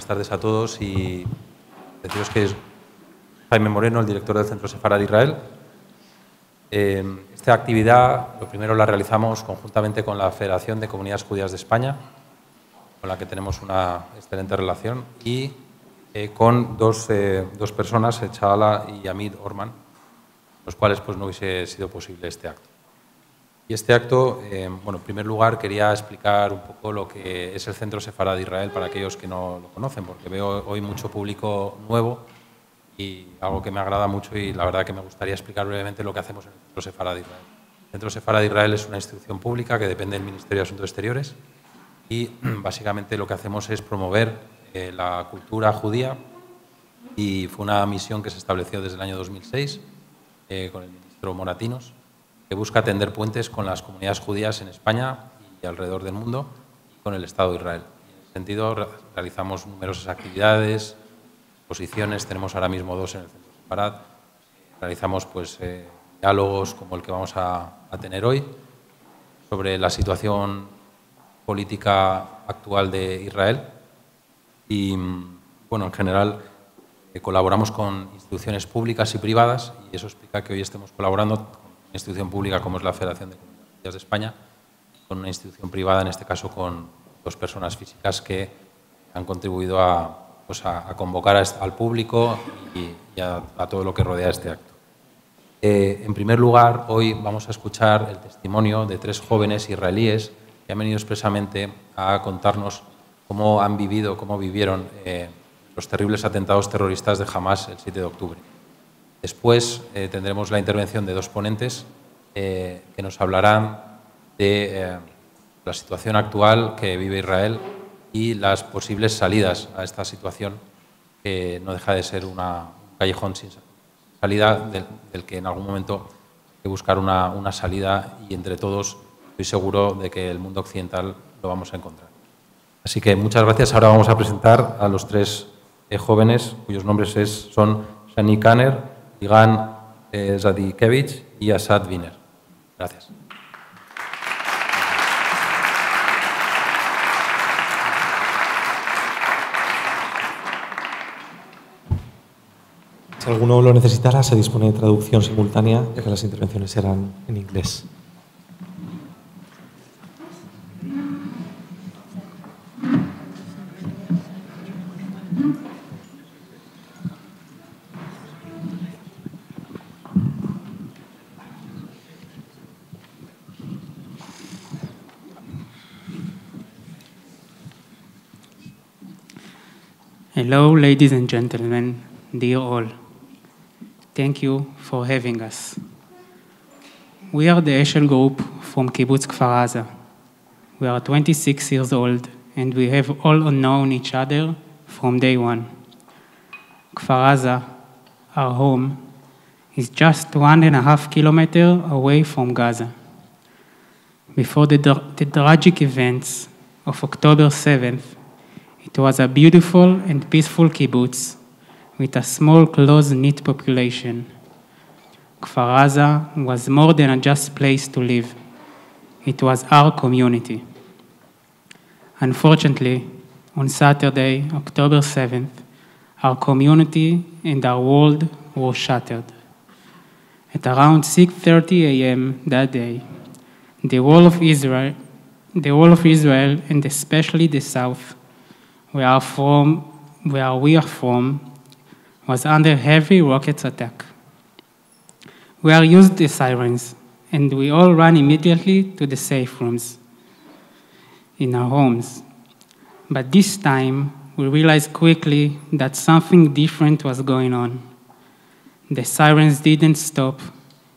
tardes a todos y deciros que es Jaime Moreno, el director del Centro Sefarad de Israel. Esta actividad, lo primero, la realizamos conjuntamente con la Federación de Comunidades Judías de España, con la que tenemos una excelente relación, y con dos personas, Chala y Amid Orman, los cuales pues, no hubiese sido posible este acto. Y este acto, bueno, en primer lugar, quería explicar un poco lo que es el Centro Sefarad de Israel para aquellos que no lo conocen, porque veo hoy mucho público nuevo y algo que me agrada mucho y la verdad que me gustaría explicar brevemente lo que hacemos en el Centro Sefarad de Israel. El Centro Sefarad de Israel es una institución pública que depende del Ministerio de Asuntos Exteriores y básicamente lo que hacemos es promover la cultura judía, y fue una misión que se estableció desde el año 2006 con el ministro Moratinos, que busca tender puentes con las comunidades judías en España y alrededor del mundo y con el Estado de Israel. Y en ese sentido realizamos numerosas actividades, exposiciones, tenemos ahora mismo 2 en el Centro Sefarad, realizamos pues, diálogos como el que vamos a tener hoy sobre la situación política actual de Israel y, bueno, en general colaboramos con instituciones públicas y privadas y eso explica que hoy estemos colaborando con una institución pública como es la Federación de Comunidades Judías de España, con una institución privada, en este caso con 2 personas físicas que han contribuido a convocar al público y a todo lo que rodea este acto. En primer lugar, hoy vamos a escuchar el testimonio de 3 jóvenes israelíes que han venido expresamente a contarnos cómo han vivido, cómo vivieron los terribles atentados terroristas de Hamás el 7 de octubre. Después tendremos la intervención de 2 ponentes que nos hablarán de la situación actual que vive Israel y las posibles salidas a esta situación, que no deja de ser un callejón sin salida del que en algún momento hay que buscar una salida y entre todos estoy seguro de que el mundo occidental lo vamos a encontrar. Así que muchas gracias. Ahora vamos a presentar a los 3 jóvenes cuyos nombres son Shani Kanner, Igan Zadikevich y Asad Wiener. Gracias. Si alguno lo necesitara, se dispone de traducción simultánea, ya que las intervenciones serán en inglés. Hello, ladies and gentlemen, dear all. Thank you for having us. We are the Eshel Group from Kibbutz Kfar Aza. We are 26 years old, and we have all known each other from day one. Kfar Aza, our home, is just 1.5 kilometers away from Gaza. Before the tragic events of October 7th, it was a beautiful and peaceful kibbutz with a small, close-knit population. Kfar Aza was more than a just place to live. It was our community. Unfortunately, on Saturday, October 7th, our community and our world were shattered. At around 6:30 a.m. that day, the whole of Israel, and especially the south, where we are from, was under heavy rocket attack. We are used to sirens, and we all ran immediately to the safe rooms in our homes. But this time, we realized quickly that something different was going on. The sirens didn't stop,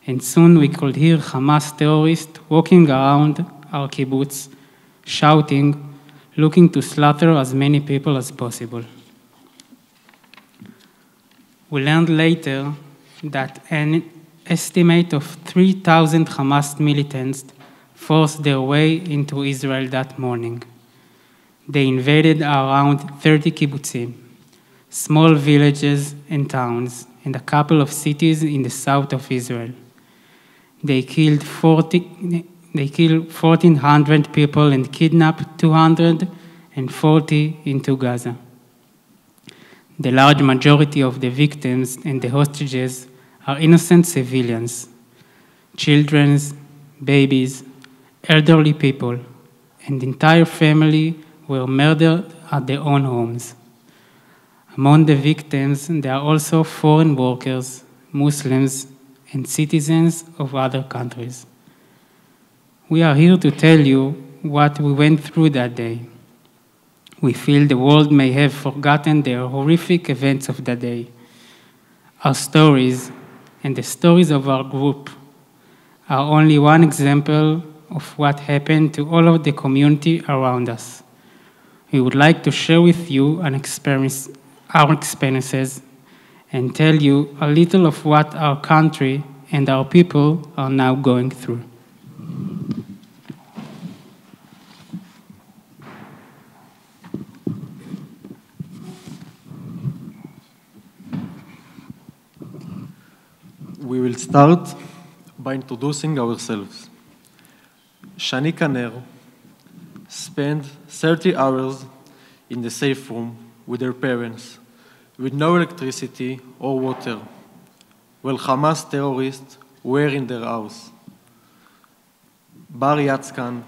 and soon we could hear Hamas terrorists walking around our kibbutz, shouting, looking to slaughter as many people as possible. We learned later that an estimate of 3,000 Hamas militants forced their way into Israel that morning. They invaded around 30 kibbutzim, small villages and towns, and a couple of cities in the south of Israel. They killed 1,400 people and kidnapped 240 into Gaza. The large majority of the victims and the hostages are innocent civilians, children, babies, elderly people, and the entire family were murdered at their own homes. Among the victims, there are also foreign workers, Muslims, and citizens of other countries. We are here to tell you what we went through that day. We feel the world may have forgotten the horrific events of that day. Our stories and the stories of our group are only one example of what happened to all of the community around us. We would like to share with you our experiences and tell you a little of what our country and our people are now going through. We will start by introducing ourselves. Shani Kaner spent 30 hours in the safe room with her parents, with no electricity or water, while Hamas terrorists were in their house. Bar Yatzkan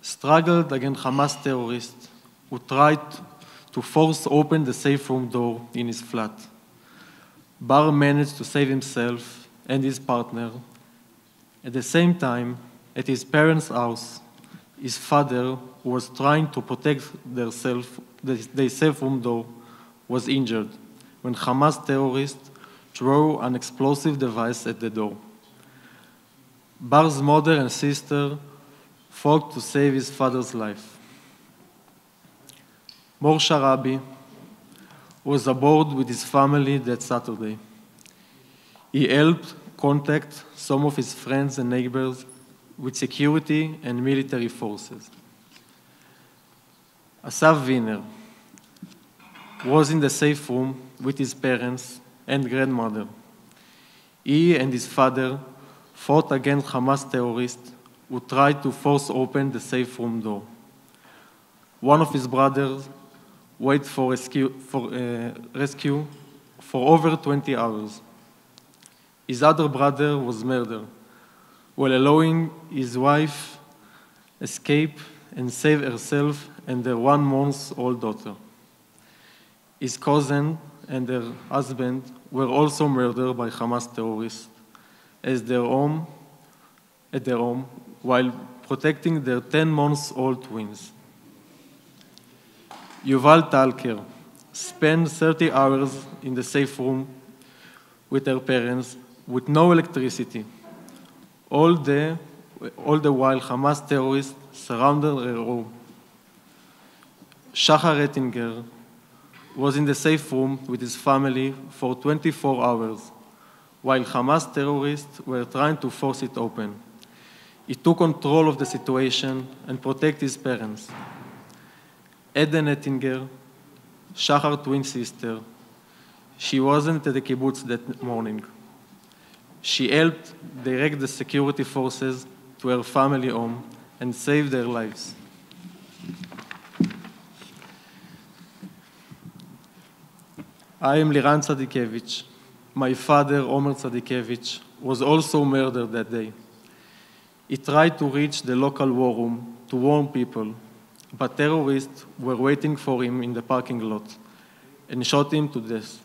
struggled against Hamas terrorists who tried to force open the safe room door in his flat. Bar managed to save himself and his partner. At the same time, at his parents' house, his father, who was trying to protect their safe room door, was injured when Hamas terrorists threw an explosive device at the door. Bar's mother and sister fought to save his father's life. Mor Sharabi was aboard with his family that Saturday. He helped contact some of his friends and neighbors with security and military forces. Asaf Wiener was in the safe room with his parents and grandmother. He and his father fought against Hamas terrorists who tried to force open the safe room door. One of his brothers waited for rescue for over 20 hours. His other brother was murdered, while allowing his wife escape and save herself and their 1-month-old daughter. His cousin and her husband were also murdered by Hamas terrorists at their home while protecting their 10-month-old twins. Yuval Talker spent 30 hours in the safe room with her parents with no electricity, all the while Hamas terrorists surrounded her home. Shachar Ettinger was in the safe room with his family for 24 hours, while Hamas terrorists were trying to force it open. He took control of the situation and protected his parents. Eden Ettinger, Shachar's twin sister, she wasn't at the kibbutz that morning. She helped direct the security forces to her family home and saved their lives. I am Liran Tzadikevich. My father, Omer Tzadikevich, was also murdered that day. He tried to reach the local war room to warn people, but terrorists were waiting for him in the parking lot and shot him to death.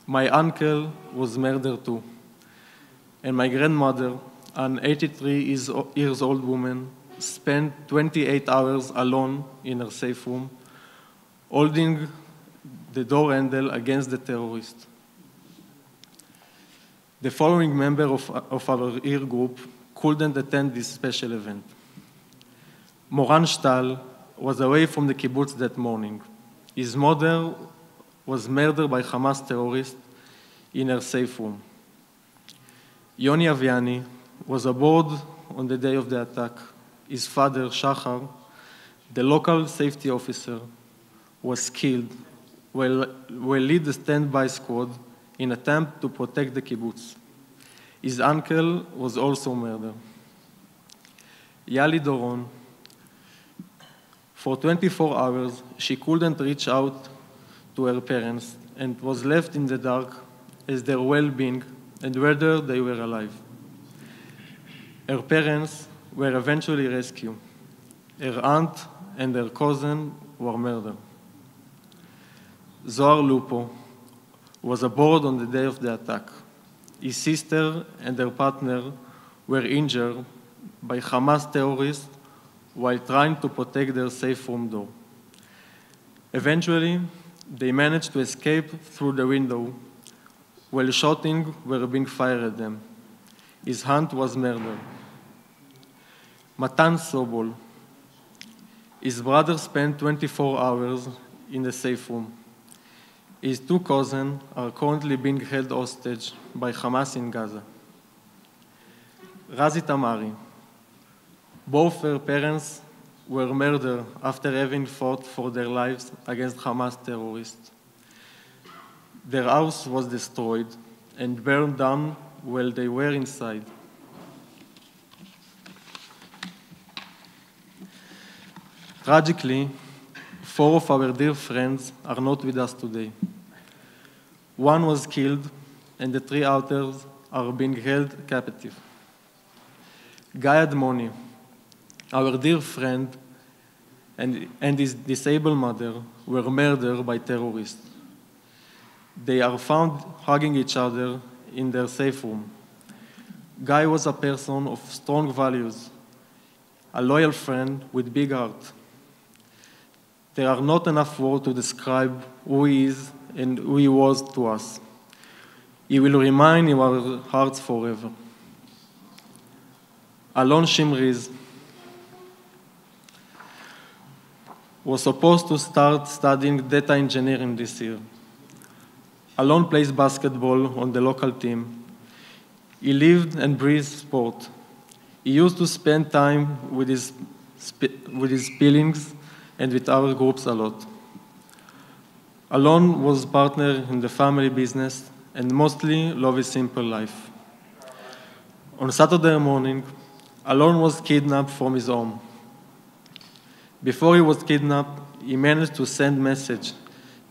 My uncle was murdered too, and my grandmother, an 83-year-old woman, spent 28 hours alone in her safe room, holding the door handle against the terrorist. The following member of our ear group couldn't attend this special event. Moran Shtal was away from the kibbutz that morning. His mother was murdered by Hamas terrorists in her safe room. Yoni Aviani was aboard on the day of the attack. His father, Shachar, the local safety officer, was killed while lead the standby squad in attempt to protect the kibbutz. His uncle was also murdered. Yali Doron, for 24 hours, she couldn't reach out to her parents and was left in the dark as their well-being and whether they were alive. Her parents were eventually rescued. Her aunt and her cousin were murdered. Zohar Lupo was aboard on the day of the attack. His sister and her partner were injured by Hamas terrorists while trying to protect their safe room door. Eventually, they managed to escape through the window while shooting were being fired at them. His aunt was murdered. Matan Sobol. His brother spent 24 hours in the safe room. His two cousins are currently being held hostage by Hamas in Gaza. Razi Tamari. Both her parents were murdered after having fought for their lives against Hamas terrorists. Their house was destroyed and burned down while they were inside. Tragically, 4 of our dear friends are not with us today. One was killed, and the 3 others are being held captive. Guy Admoni, our dear friend, and his disabled mother were murdered by terrorists. They are found hugging each other in their safe room. Guy was a person of strong values, a loyal friend with big heart. There are not enough words to describe who he is and who he was to us. He will remain in our hearts forever. Alon Shimriz was supposed to start studying data engineering this year. Alon plays basketball on the local team. He lived and breathed sport. He used to spend time with his feelings and with our groups a lot. Alon was partner in the family business and mostly loved his simple life. On Saturday morning, Alon was kidnapped from his home. Before he was kidnapped, he managed to send a message,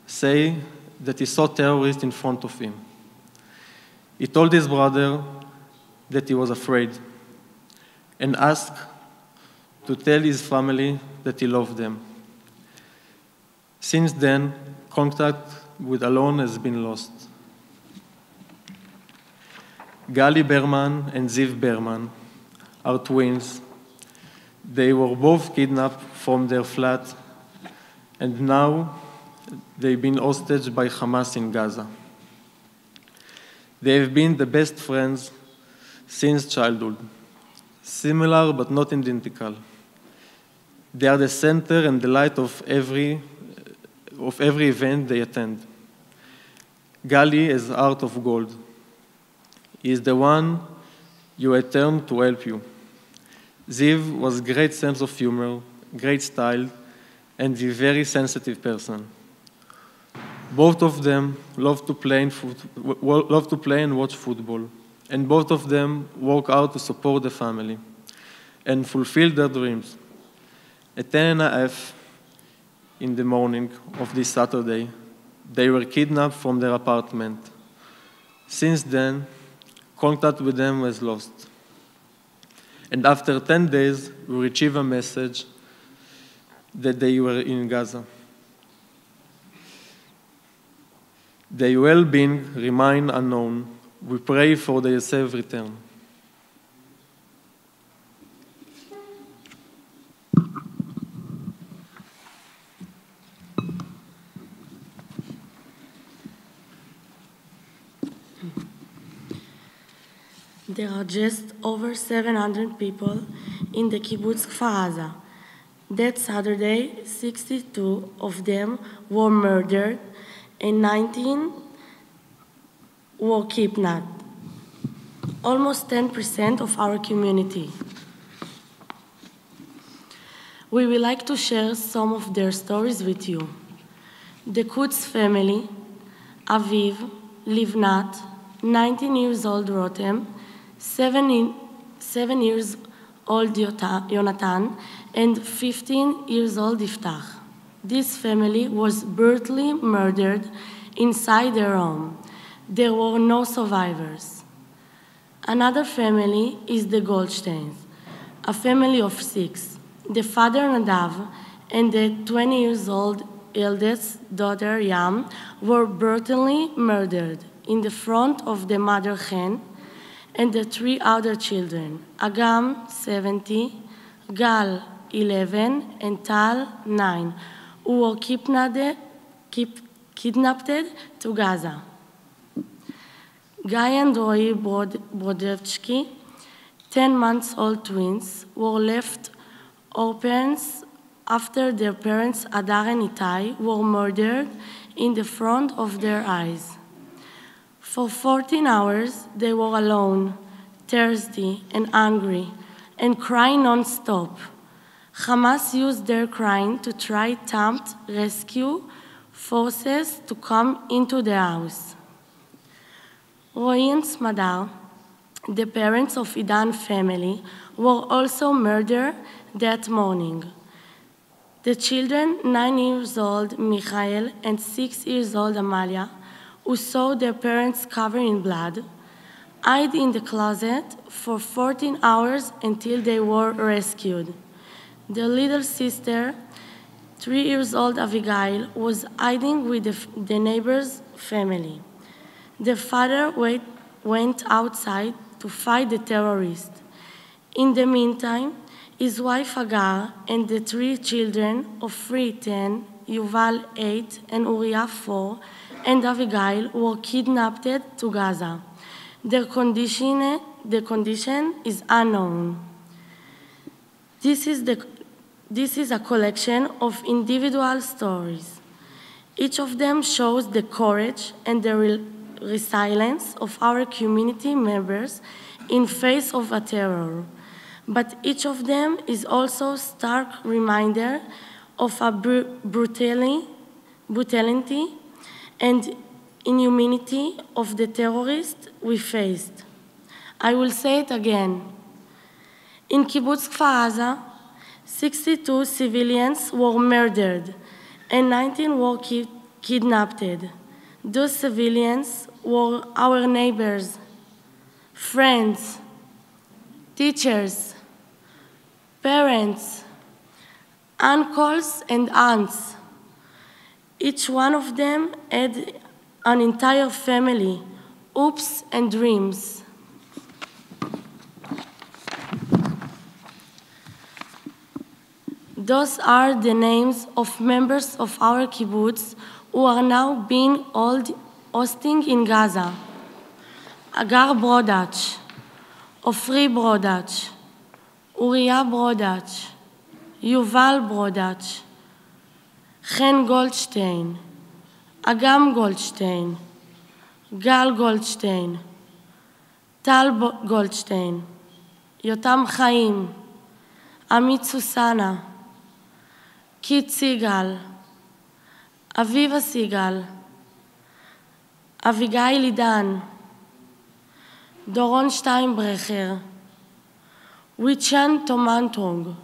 saying that he saw terrorists in front of him. He told his brother that he was afraid and asked to tell his family that he loved them. Since then, contact with Alon has been lost. Gali Berman and Ziv Berman are twins. They were both kidnapped from their flat, and now they've been hostage by Hamas in Gaza. They have been the best friends since childhood, similar but not identical. They are the center and the light of every event they attend. Gali is heart of gold. He is the one you turn to help you. Ziv was great sense of humor, great style, and a very sensitive person. Both of them love to play and watch football, and both of them work out to support the family and fulfill their dreams. At 10:30 in the morning of this Saturday, they were kidnapped from their apartment. Since then, contact with them was lost. And after 10 days, we received a message that they were in Gaza. Their well-being remain unknown. We pray for their safe return. There are just over 700 people in the kibbutz Kfar Aza. That Saturday, 62 of them were murdered and 19 were kidnapped, almost 10% of our community. We would like to share some of their stories with you. The Kutz family, Aviv, Livnat, 19 years old Rotem, 7 years old Yonatan, and 15 years old Iftach. This family was brutally murdered inside their home. There were no survivors. Another family is the Goldsteins, a family of 6. The father Nadav and the 20-year-old eldest daughter Yam were brutally murdered in the front of the mother Chen and the 3 other children, Agam, 70, Gal, 11, and Tal, 9, who were kidnapped to Gaza. Guy and Roy Brodevsky, 10-month-old twins, were left orphans after their parents Adar and Itai were murdered in the front of their eyes. For 14 hours, they were alone, thirsty and angry, and crying non-stop. Hamas used their crying to try to tempt rescue forces to come into the house. Roy and Smadar, the parents of Idan family, were also murdered that morning. The children, 9-year-old Michael and 6-year-old Amalia, who saw their parents covered in blood, hid in the closet for 14 hours until they were rescued. The little sister, 3-year-old Abigail, was hiding with the neighbor's family. The father went outside to fight the terrorists. In the meantime, his wife Agar and the 3 children of 10, Yuval 8, and Uriah 4, and Abigail were kidnapped to Gaza. Their condition is unknown. This is a collection of individual stories. Each of them shows the courage and the resilience of our community members in face of a terror. But each of them is also a stark reminder of a brutality and inhumanity of the terrorists we faced. I will say it again. In Kibbutz Kfar Aza, 62 civilians were murdered and 19 were kidnapped. Those civilians were our neighbors, friends, teachers, parents, uncles and aunts. Each one of them had an entire family, hopes and dreams. Those are the names of members of our kibbutz who are now being hosting in Gaza. Agar Brodach, Ofri Brodach, Uriah Brodach, Yuval Brodach, Chen Goldstein, Agam Goldstein, Gal Goldstein, Tal Goldstein, Yotam Chaim, Amit Susana, Kit Sigal, Aviva Sigal, Abigail Idan, Doron Steinbrecher, Wichan Tomantong,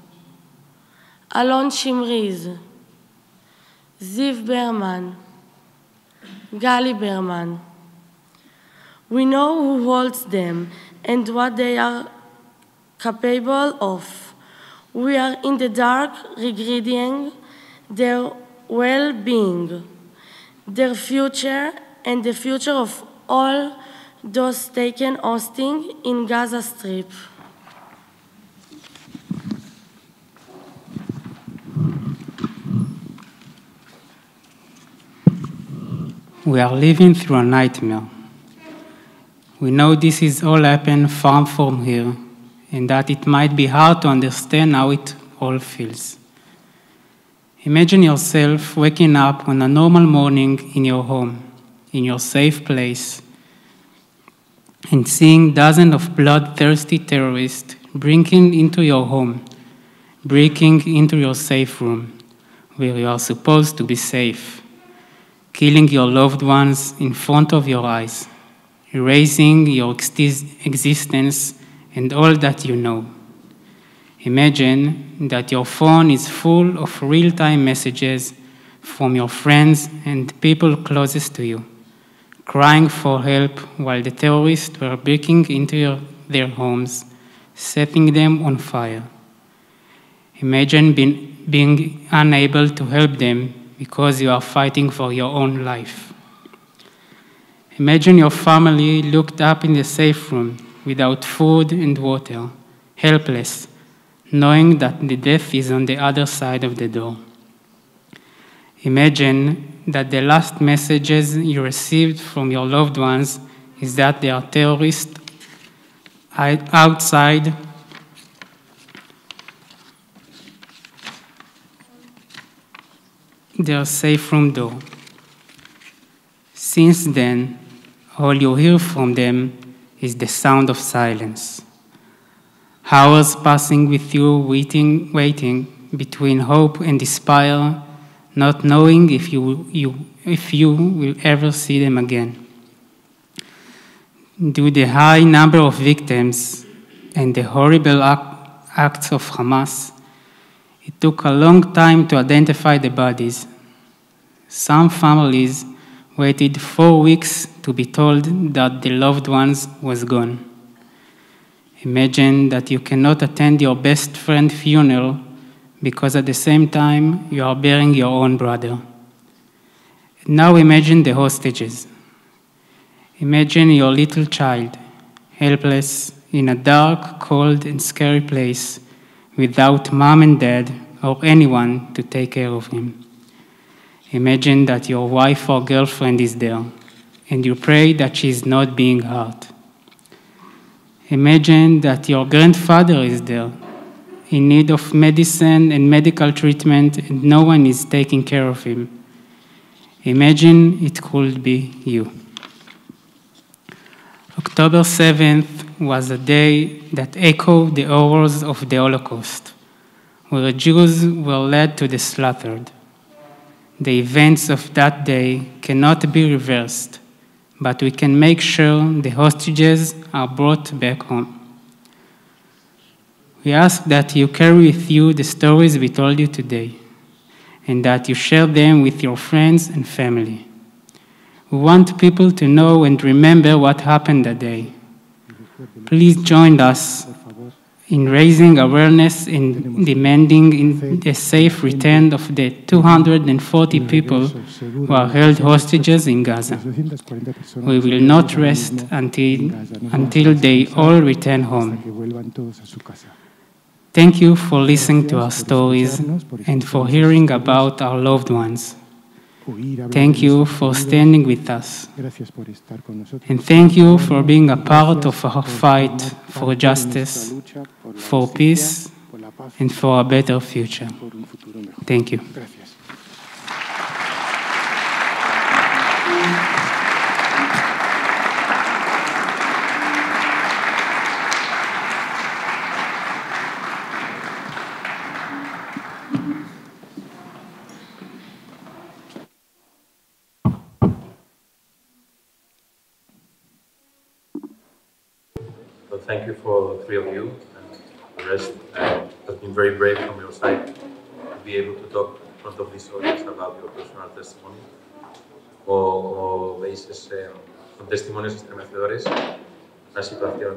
Alon Shimriz, Ziv Berman, Gali Berman. We know who holds them and what they are capable of. We are in the dark regarding their well-being, their future, and the future of all those taken hosting in Gaza Strip. We are living through a nightmare. We know this is all happened far from here, and that it might be hard to understand how it all feels. Imagine yourself waking up on a normal morning in your home, in your safe place, and seeing dozens of bloodthirsty terrorists breaking into your home, breaking into your safe room, where you are supposed to be safe, killing your loved ones in front of your eyes, erasing your existence and all that you know. Imagine that your phone is full of real-time messages from your friends and people closest to you, crying for help while the terrorists were breaking into their homes, setting them on fire. Imagine being unable to help them because you are fighting for your own life. Imagine your family looked up in the safe room without food and water, helpless, knowing that the death is on the other side of the door. Imagine that the last messages you received from your loved ones is that there are terrorists outside their safe room door. Since then, all you hear from them is the sound of silence. Hours passing with you, waiting between hope and despair, not knowing if you will ever see them again. Due to the high number of victims and the horrible acts of Hamas, it took a long time to identify the bodies. Some families waited 4 weeks to be told that the loved ones was gone. Imagine that you cannot attend your best friend's funeral because at the same time you are burying your own brother. Now imagine the hostages. Imagine your little child, helpless, in a dark, cold, and scary place, without mom and dad or anyone to take care of him. Imagine that your wife or girlfriend is there, and you pray that she is not being hurt. Imagine that your grandfather is there, in need of medicine and medical treatment, and no one is taking care of him. Imagine it could be you. October 7th was a day that echoed the horrors of the Holocaust, where Jews were led to the slaughtered. The events of that day cannot be reversed, but we can make sure the hostages are brought back home. We ask that you carry with you the stories we told you today, and that you share them with your friends and family. We want people to know and remember what happened that day. Please join us in raising awareness and demanding the safe return of the 240 people who are held hostages in Gaza. We will not rest until they all return home. Thank you for listening to our stories and for hearing about our loved ones. Thank you for standing with us. And thank you for being a part of our fight for justice, for peace, and for a better future. Thank you. So thank you for the three of you, and the rest has been very brave from your side to be able to talk in front of this audience about your personal testimony. Como veis, son testimonios estremecedores, una situación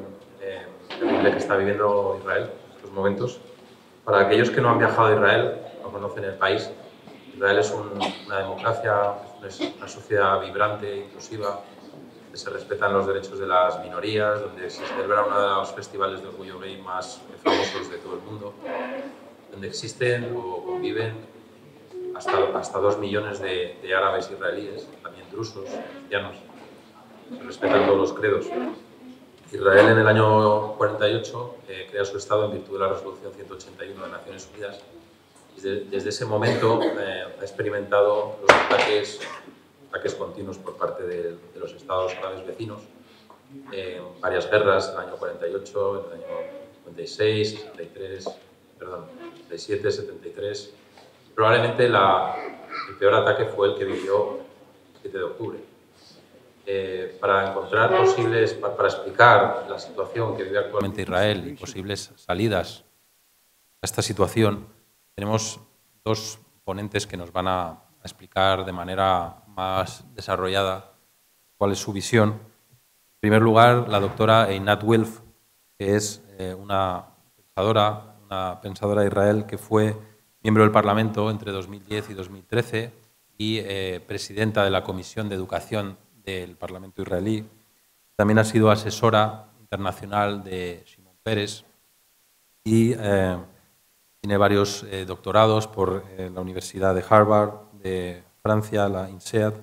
terrible que está viviendo Israel en estos momentos. Para aquellos que no han viajado a Israel, no conocen el país, Israel es una democracia, es una sociedad vibrante, inclusiva, donde se respetan los derechos de las minorías, donde se celebra uno de los festivales de orgullo gay más famosos de todo el mundo, donde existen o conviven hasta 2 millones de árabes israelíes, también drusos, cristianos. Se respetan todos los credos. Israel en el año 48 crea su Estado en virtud de la resolución 181 de Naciones Unidas. Y desde ese momento ha experimentado los ataques continuos por parte de los estados árabes vecinos, varias guerras en el año 48, en el año 56, 67, 73. Probablemente el peor ataque fue el que vivió el 7 de octubre. Para encontrar para explicar la situación que vive actualmente Israel y posibles salidas a esta situación, tenemos dos ponentes que nos van a explicar de manera más desarrollada cuál es su visión. En primer lugar, la doctora Einat Wilf, que es una pensadora de Israel que fue miembro del Parlamento entre 2010 y 2013 y presidenta de la Comisión de Educación del Parlamento israelí. También ha sido asesora internacional de Shimon Peres y tiene varios doctorados por la Universidad de Harvard, de Francia, la INSEAD,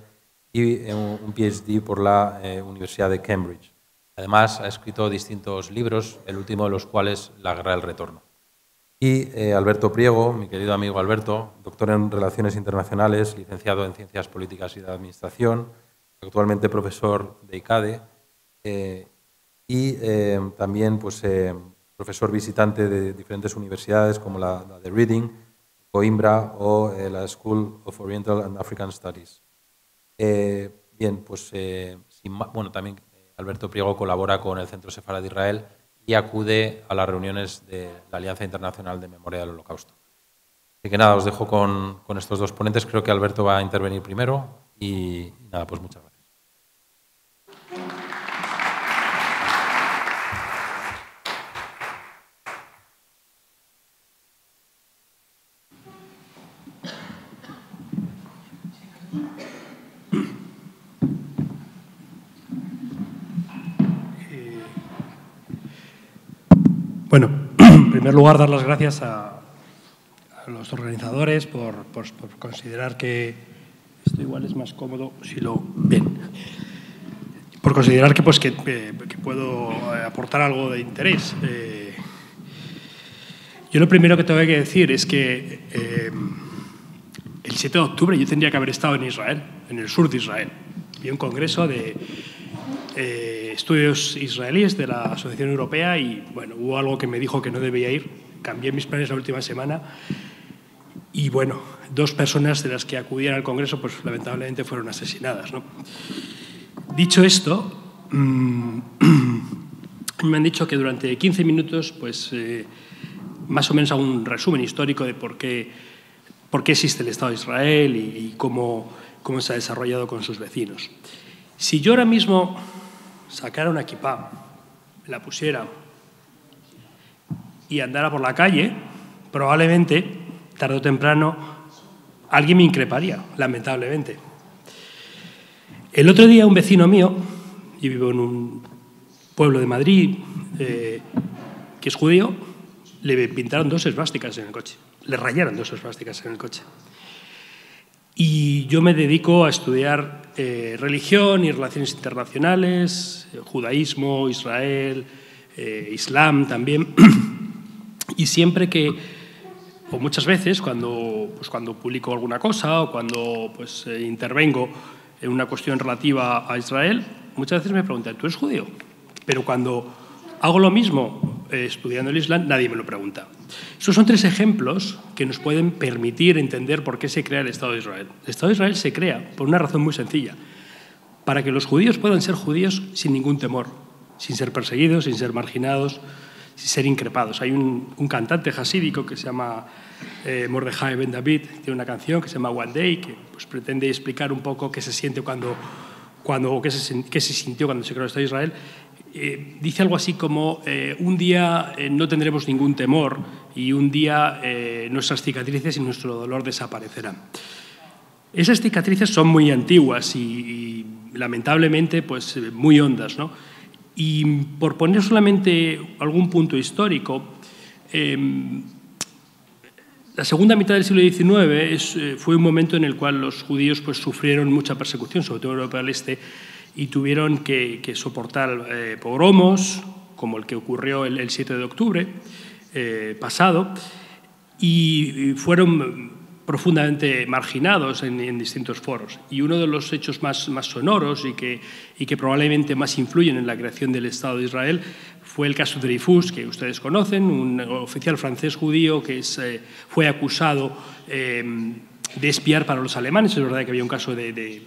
y un PhD por la Universidad de Cambridge. Además, ha escrito distintos libros, el último de los cuales La guerra del retorno. Y Alberto Priego, mi querido amigo Alberto, doctor en Relaciones Internacionales, licenciado en Ciencias Políticas y de Administración, actualmente profesor de ICADE y también pues, profesor visitante de diferentes universidades como la de Reading, Coimbra o la School of Oriental and African Studies. Bien, pues bueno, también Alberto Priego colabora con el Centro Sefarad de Israel y acude a las reuniones de la Alianza Internacional de Memoria del Holocausto. Así que nada, os dejo con estos dos ponentes. Creo que Alberto va a intervenir primero y nada, pues muchas gracias. Bueno, en primer lugar, dar las gracias a los organizadores por considerar que esto igual es más cómodo si lo ven. Por considerar que puedo aportar algo de interés. Yo lo primero que tengo que decir es que el 7 de octubre yo tendría que haber estado en Israel, en el sur de Israel. Vi un congreso de estudios israelíes de la Asociación Europea y, bueno, hubo algo que me dijo que no debía ir. Cambié mis planes la última semana y, bueno, 2 personas de las que acudían al congreso, pues lamentablemente fueron asesinadas, ¿no? Dicho esto, me han dicho que durante 15 minutos, pues, más o menos hago un resumen histórico de por qué existe el Estado de Israel y cómo se ha desarrollado con sus vecinos. Si yo ahora mismo sacara una kipá, me la pusiera y andara por la calle, probablemente, tarde o temprano, alguien me increparía, lamentablemente. El otro día un vecino mío, yo vivo en un pueblo de Madrid, que es judío, le pintaron 2 esvásticas en el coche, le rayaron 2 esvásticas en el coche. Y yo me dedico a estudiar religión y relaciones internacionales, judaísmo, Israel, Islam también. Y siempre o muchas veces, cuando publico alguna cosa o cuando intervengo en una cuestión relativa a Israel, muchas veces me preguntan, ¿tú eres judío? Pero cuando hago lo mismo estudiando el Islam, nadie me lo pregunta. Esos son 3 ejemplos que nos pueden permitir entender por qué se crea el Estado de Israel. El Estado de Israel se crea por una razón muy sencilla, para que los judíos puedan ser judíos sin ningún temor, sin ser perseguidos, sin ser marginados, sin ser increpados. Hay un cantante hasídico que se llama Mordejai Ben David, tiene una canción que se llama One Day, que pues, pretende explicar un poco qué se siente qué se sintió cuando se creó el Estado de Israel. Dice algo así como un día no tendremos ningún temor y un día nuestras cicatrices y nuestro dolor desaparecerán. Esas cicatrices son muy antiguas y lamentablemente pues, muy hondas, ¿no? Y por poner solamente algún punto histórico, la segunda mitad del siglo XIX fue un momento en el cual los judíos pues, sufrieron mucha persecución, sobre todo en Europa del Este, y tuvieron que soportar pogromos, como el que ocurrió el 7 de octubre pasado, y fueron profundamente marginados en distintos foros. Y uno de los hechos más sonoros y que probablemente más influyen en la creación del Estado de Israel fue el caso de Dreyfus, que ustedes conocen, un oficial francés judío que fue acusado de espiar para los alemanes. Es verdad que había un caso de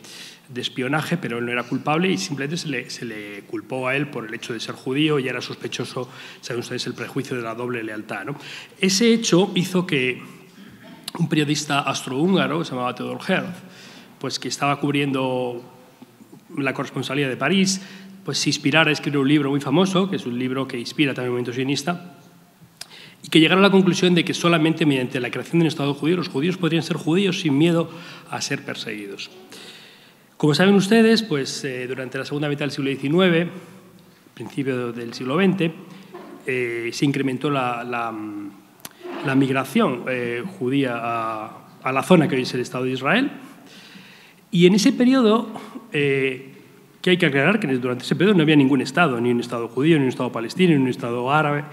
espionaje, pero él no era culpable y simplemente se le culpó a él por el hecho de ser judío y era sospechoso, saben ustedes, el prejuicio de la doble lealtad, ¿no? Ese hecho hizo que un periodista austrohúngaro que se llamaba Theodor Herz, pues que estaba cubriendo la corresponsalía de París, pues se inspirara a escribir un libro muy famoso, que es un libro que inspira también el movimiento sionista, y que llegara a la conclusión de que solamente mediante la creación de un Estado judío los judíos podrían ser judíos sin miedo a ser perseguidos. Como saben ustedes, pues durante la segunda mitad del siglo XIX, principio del siglo XX, se incrementó la migración judía a la zona que hoy es el Estado de Israel. Y en ese periodo, que hay que aclarar que durante ese periodo no había ningún Estado, ni un Estado judío, ni un Estado palestino, ni un Estado árabe.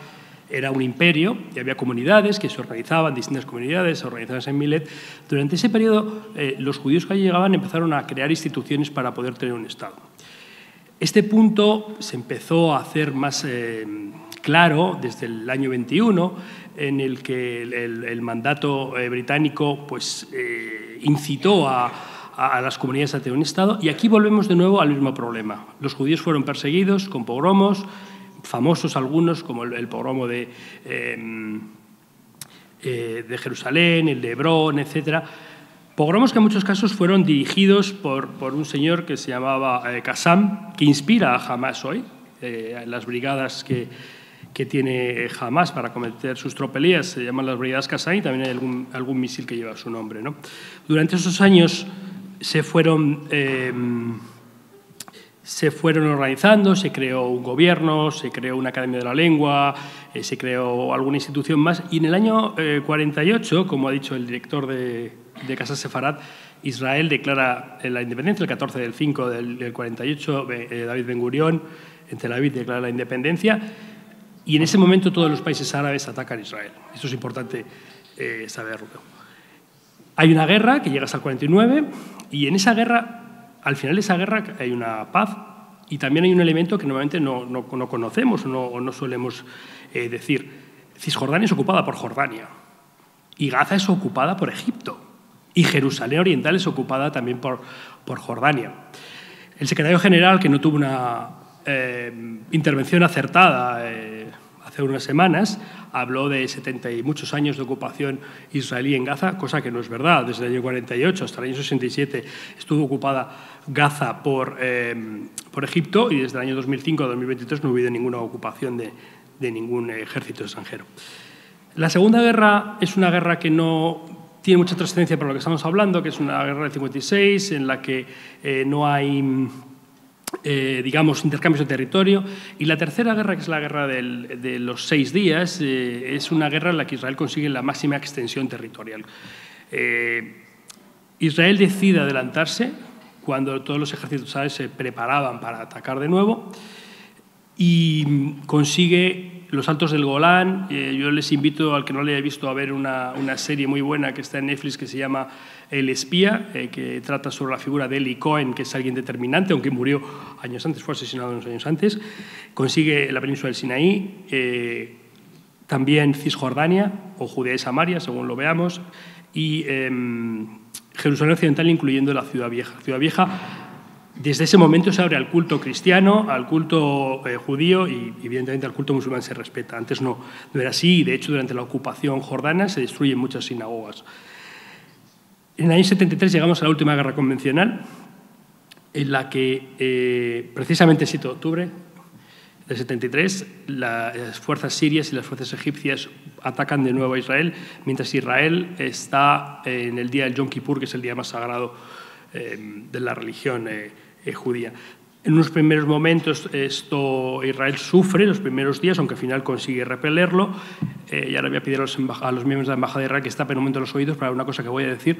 Era un imperio y había comunidades que se organizaban, distintas comunidades organizadas en Milet. Durante ese periodo, los judíos que allí llegaban empezaron a crear instituciones para poder tener un Estado. Este punto se empezó a hacer más claro desde el año 21, en el que el mandato británico pues, incitó a las comunidades a tener un Estado. Y aquí volvemos de nuevo al mismo problema. Los judíos fueron perseguidos con pogromos, famosos algunos, como el pogromo de Jerusalén, el de Hebrón, etc. Pogromos que en muchos casos fueron dirigidos por un señor que se llamaba Qassam, que inspira a Hamas hoy, las brigadas que tiene Hamas para cometer sus tropelías se llaman las brigadas Qassam, y también hay algún misil que lleva su nombre, ¿no? Durante esos años se fueron organizando, se creó un gobierno, se creó una academia de la lengua, se creó alguna institución más, y en el año 48, como ha dicho el director de Casa Sefarad, Israel declara la independencia el 14 del 5 del 48, David Ben Gurión en Tel Aviv declara la independencia, y en ese momento todos los países árabes atacan a Israel. Esto es importante saberlo. Hay una guerra que llega hasta el 49, y en esa guerra, al final de esa guerra, hay una paz, y también hay un elemento que normalmente no conocemos o no solemos decir. Cisjordania es ocupada por Jordania, y Gaza es ocupada por Egipto, y Jerusalén Oriental es ocupada también por Jordania. El secretario general, que no tuvo una intervención acertada hace unas semanas, habló de 70 y muchos años de ocupación israelí en Gaza, cosa que no es verdad. Desde el año 48 hasta el año 67 estuvo ocupada Gaza por Egipto, y desde el año 2005 a 2023 no ha habido ninguna ocupación de ningún ejército extranjero. La Segunda Guerra es una guerra que no tiene mucha trascendencia para lo que estamos hablando, que es una guerra del 56 en la que no hay digamos, intercambios de territorio. Y la Tercera Guerra, que es la guerra de los 6 días, es una guerra en la que Israel consigue la máxima extensión territorial. Israel decide adelantarse cuando todos los ejércitos árabes se preparaban para atacar de nuevo, y consigue los Altos del Golán. Yo les invito al que no le haya visto a ver una serie muy buena que está en Netflix que se llama El Espía, que trata sobre la figura de Eli Cohen, que es alguien determinante, aunque murió años antes, fue asesinado unos años antes. Consigue la península del Sinaí, también Cisjordania o Judea y Samaria, según lo veamos, y Jerusalén Occidental, incluyendo la Ciudad Vieja. Ciudad Vieja, desde ese momento se abre al culto cristiano, al culto judío, y evidentemente al culto musulmán se respeta. Antes no era así, y de hecho durante la ocupación jordana se destruyen muchas sinagogas. En el año 73 llegamos a la última guerra convencional, en la que precisamente el 7 de octubre del 73 las fuerzas sirias y las fuerzas egipcias atacan de nuevo a Israel, mientras Israel está en el día del Yom Kippur, que es el día más sagrado de la religión judía. En unos primeros momentos Israel sufre los primeros días, aunque al final consigue repelerlo. Y ahora voy a pedir a los miembros de la Embajada de Israel que tapen un momento los oídos para una cosa que voy a decir.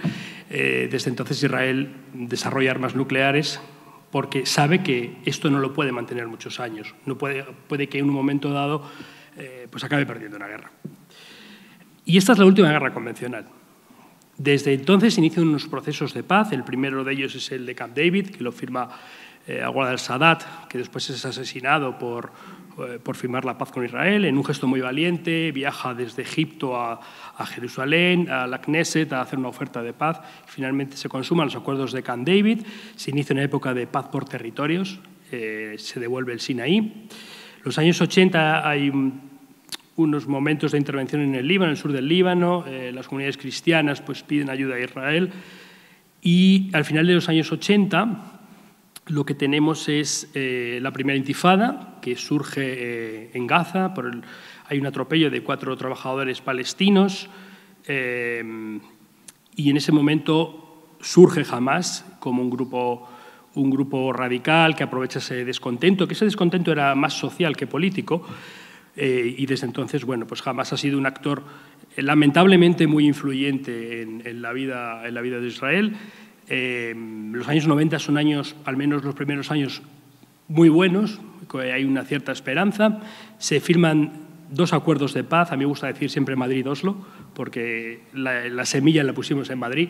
Desde entonces Israel desarrolla armas nucleares porque sabe que esto no lo puede mantener muchos años. No puede que en un momento dado pues acabe perdiendo una guerra. Y esta es la última guerra convencional. Desde entonces se inician unos procesos de paz. El primero de ellos es el de Camp David, que lo firma Anwar al-Sadat, que después es asesinado por firmar la paz con Israel. En un gesto muy valiente, viaja desde Egipto a Jerusalén, a la Knesset, a hacer una oferta de paz. Finalmente se consuman los acuerdos de Camp David. Se inicia una época de paz por territorios. Se devuelve el Sinaí. En los años 80 hay unos momentos de intervención en el Líbano, en el sur del Líbano. Las comunidades cristianas pues, piden ayuda a Israel. Y al final de los años 80 lo que tenemos es la primera intifada, que surge en Gaza. Hay un atropello de 4 trabajadores palestinos y en ese momento surge Hamás como un grupo radical que aprovecha ese descontento, que ese descontento era más social que político, y desde entonces, bueno, pues Hamás ha sido un actor lamentablemente muy influyente en la vida de Israel. Los años 90 son años, al menos los primeros años, muy buenos, hay una cierta esperanza. Se firman 2 acuerdos de paz, a mí me gusta decir siempre Madrid-Oslo, porque la semilla la pusimos en Madrid.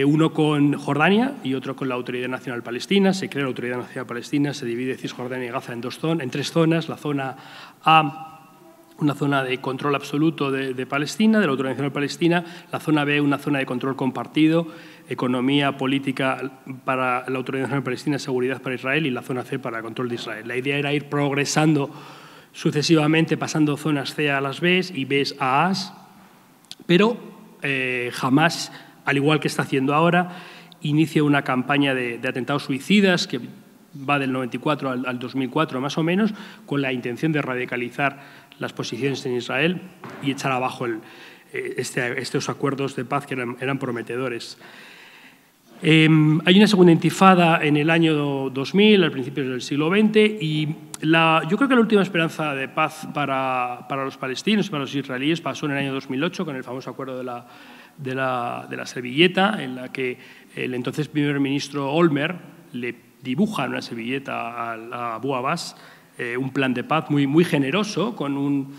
Uno con Jordania y otro con la Autoridad Nacional Palestina. Se crea la Autoridad Nacional Palestina, se divide Cisjordania y Gaza en 3 zonas. La zona A, una zona de control absoluto de Palestina, de la Autoridad Nacional Palestina. La zona B, una zona de control compartido, economía, política para la Autoridad Nacional Palestina, seguridad para Israel, y la zona C para el control de Israel. La idea era ir progresando sucesivamente, pasando zonas C a las B y B a A's, pero jamás, al igual que está haciendo ahora, inicia una campaña de atentados suicidas que va del 94 al 2004 más o menos, con la intención de radicalizar las posiciones en Israel y echar abajo estos acuerdos de paz que eran prometedores. Hay una segunda intifada en el año 2000, al principio del siglo XX, y yo creo que la última esperanza de paz para los palestinos y para los israelíes pasó en el año 2008 con el famoso acuerdo de la servilleta, en la que el entonces primer ministro Olmert le dibuja en una servilleta a Abu Abbas un plan de paz muy generoso, con un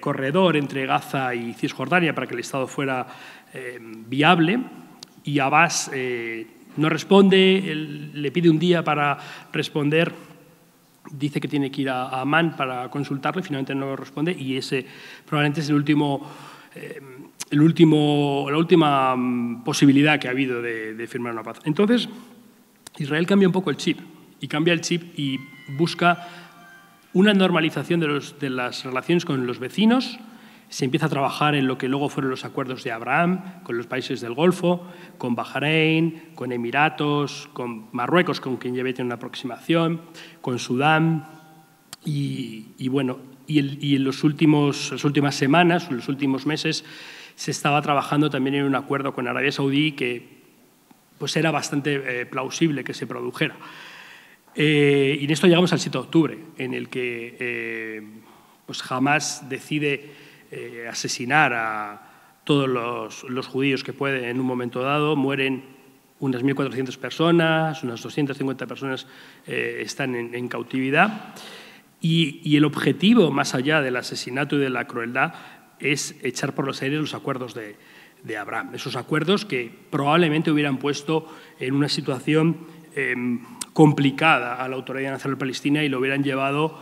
corredor entre Gaza y Cisjordania para que el Estado fuera viable, y Abbas no responde, le pide un día para responder, dice que tiene que ir a Amán para consultarle, finalmente no responde, y ese probablemente es la última posibilidad que ha habido de firmar una paz. Entonces, Israel cambia un poco el chip, y busca una normalización de las relaciones con los vecinos. Se empieza a trabajar en lo que luego fueron los acuerdos de Abraham con los países del Golfo, con Bahrein, con Emiratos, con Marruecos, con quien ya tiene una aproximación, con Sudán, y en las últimas semanas, en los últimos meses, se estaba trabajando también en un acuerdo con Arabia Saudí que pues era bastante plausible que se produjera. Y en esto llegamos al 7 de octubre, en el que pues Hamás decide asesinar a todos los judíos que puede en un momento dado. Mueren unas 1.400 personas, unas 250 personas están en cautividad. Y el objetivo, más allá del asesinato y de la crueldad, es echar por los aires los acuerdos de Abraham. Esos acuerdos que probablemente hubieran puesto en una situación complicada a la Autoridad Nacional Palestina y lo hubieran llevado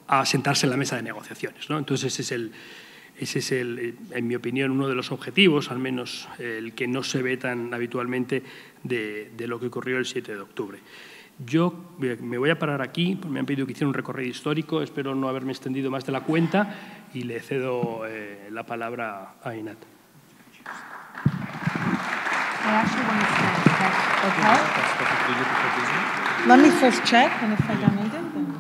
a sentarse en la mesa de negociaciones, ¿no? Entonces ese es, en mi opinión, uno de los objetivos, al menos el que no se ve tan habitualmente de lo que ocurrió el 7 de octubre. Yo me voy a parar aquí, me han pedido que hiciera un recorrido histórico, espero no haberme extendido más de la cuenta y le cedo la palabra a Inat. Let me first check, and if I don't need it, then let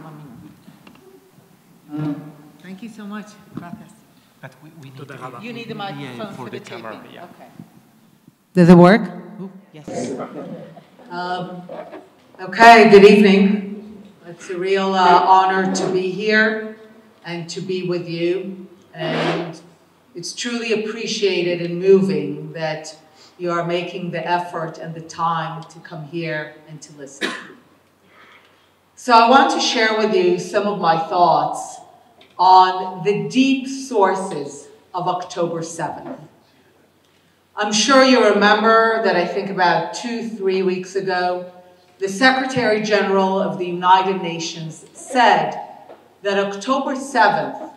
me know. Thank you so much. Gracias. But we need You need the microphone for the camera. taping. Yeah. Okay. Does it work? Yes. Okay, good evening. It's a real honor to be here and to be with you. And it's truly appreciated and moving that you are making the effort and the time to come here and to listen. So I want to share with you some of my thoughts on the deep sources of October 7th. I'm sure you remember that I think about 2-3 weeks ago, the Secretary General of the United Nations said that October 7th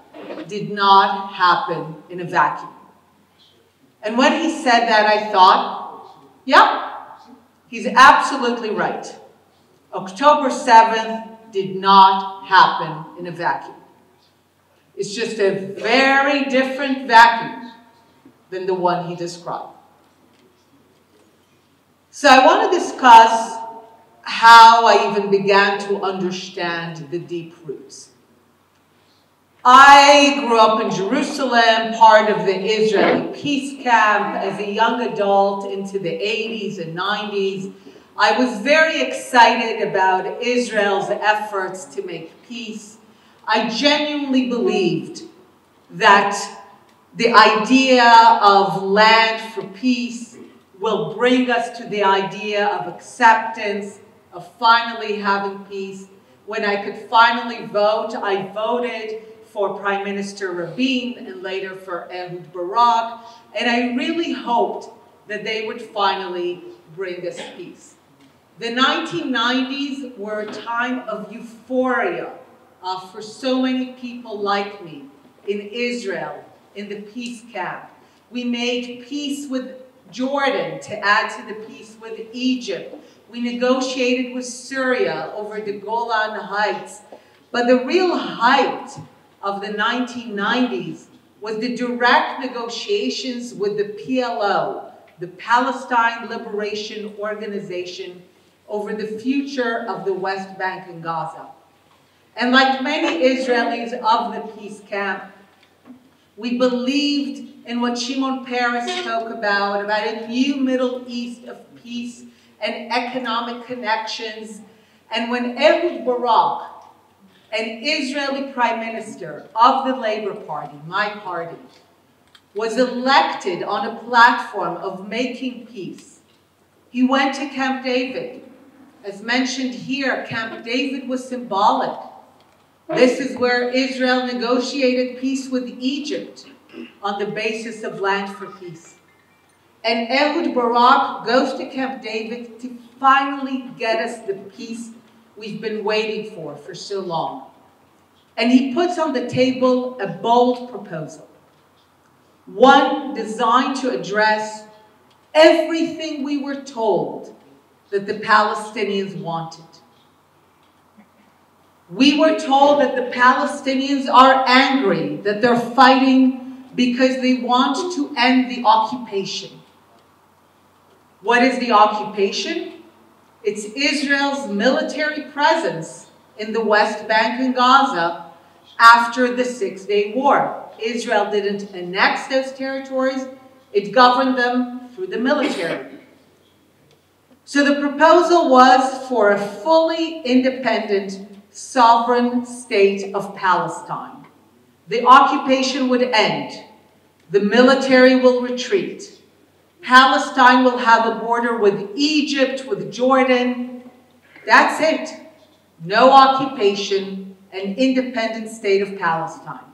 did not happen in a vacuum. And when he said that, I thought, yeah, he's absolutely right. October 7th did not happen in a vacuum. It's just a very different vacuum than the one he described. So I want to discuss how I even began to understand the deep roots. I grew up in Jerusalem, part of the Israeli peace camp. As a young adult into the 80s and 90s, I was very excited about Israel's efforts to make peace. I genuinely believed that the idea of land for peace will bring us to the idea of acceptance, of finally having peace. When I could finally vote, I voted for Prime Minister Rabin and later for Ehud Barak, and I really hoped that they would finally bring us peace. The 1990s were a time of euphoria for so many people like me in Israel, in the peace camp. We made peace with Jordan to add to the peace with Egypt. We negotiated with Syria over the Golan Heights. But the real height of the 1990s was the direct negotiations with the PLO, the Palestine Liberation Organization, over the future of the West Bank and Gaza. And like many Israelis of the peace camp, we believed in what Shimon Peres spoke about a new Middle East of peace and economic connections. And when Ehud Barak, an Israeli prime minister of the Labour Party, my party, was elected on a platform of making peace, he went to Camp David. As mentioned here, Camp David was symbolic. This is where Israel negotiated peace with Egypt on the basis of land for peace. And Ehud Barak goes to Camp David to finally get us the peace we've been waiting for so long. And he puts on the table a bold proposal, one designed to address everything we were told that the Palestinians wanted. We were told that the Palestinians are angry, that they're fighting because they want to end the occupation. What is the occupation? It's Israel's military presence in the West Bank and Gaza after the Six-Day War. Israel didn't annex those territories, it governed them through the military. So the proposal was for a fully independent, sovereign state of Palestine. The occupation would end. The military will retreat. Palestine will have a border with Egypt, with Jordan. That's it. No occupation, an independent state of Palestine.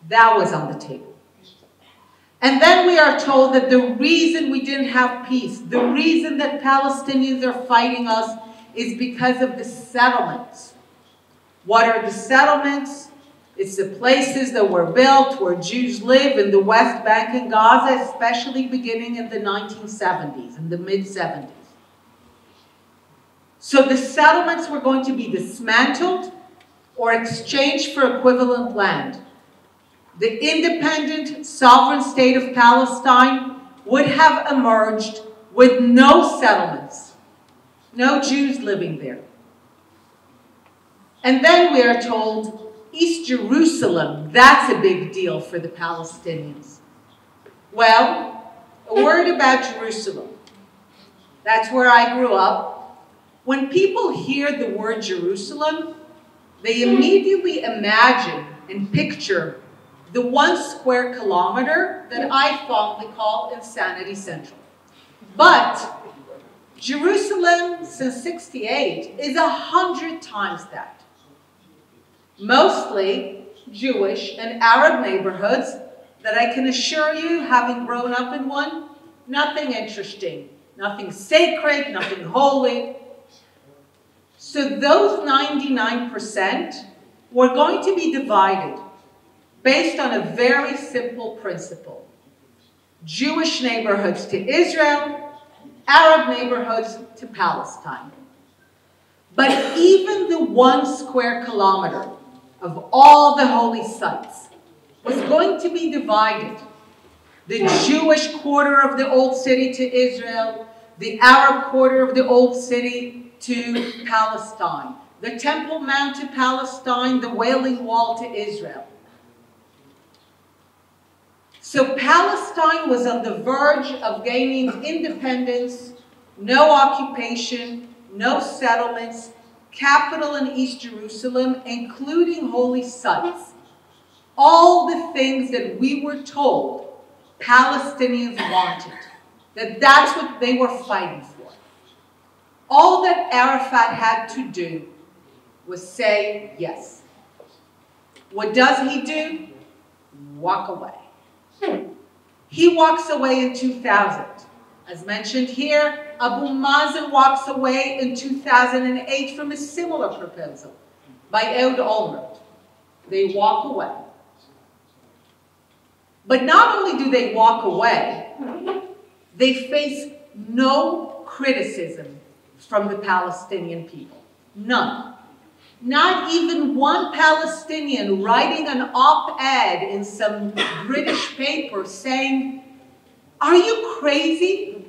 That was on the table. And then we are told that the reason we didn't have peace, the reason that Palestinians are fighting us is because of the settlements. What are the settlements? It's the places that were built where Jews live in the West Bank and Gaza, especially beginning in the 1970s, in the mid-70s. So the settlements were going to be dismantled or exchanged for equivalent land. The independent, sovereign state of Palestine would have emerged with no settlements, no Jews living there. And then we are told East Jerusalem, that's a big deal for the Palestinians. Well, a word about Jerusalem. That's where I grew up. When people hear the word Jerusalem, they immediately imagine and picture the 1 square kilometer that I fondly call Insanity Central. But Jerusalem since '68 is 100 times that. Mostly Jewish and Arab neighborhoods that I can assure you, having grown up in one, nothing interesting, nothing sacred, nothing holy. So those 99% were going to be divided based on a very simple principle. Jewish neighborhoods to Israel, Arab neighborhoods to Palestine. But even the 1 square kilometer of all the holy sites was going to be divided. The Jewish quarter of the Old City to Israel, the Arab quarter of the Old City to Palestine, the Temple Mount to Palestine, the Wailing Wall to Israel. So Palestine was on the verge of gaining independence, no occupation, no settlements, capital in East Jerusalem, including holy sites. All the things that we were told Palestinians wanted, that's what they were fighting for. All that Arafat had to do was say yes. What does he do? Walk away. He walks away in 2000. As mentioned here, Abu Mazen walks away in 2008 from a similar proposal by Ehud Olmert. They walk away. But not only do they walk away, they face no criticism from the Palestinian people. None. Not even one Palestinian writing an op-ed in some British paper saying, "Are you crazy?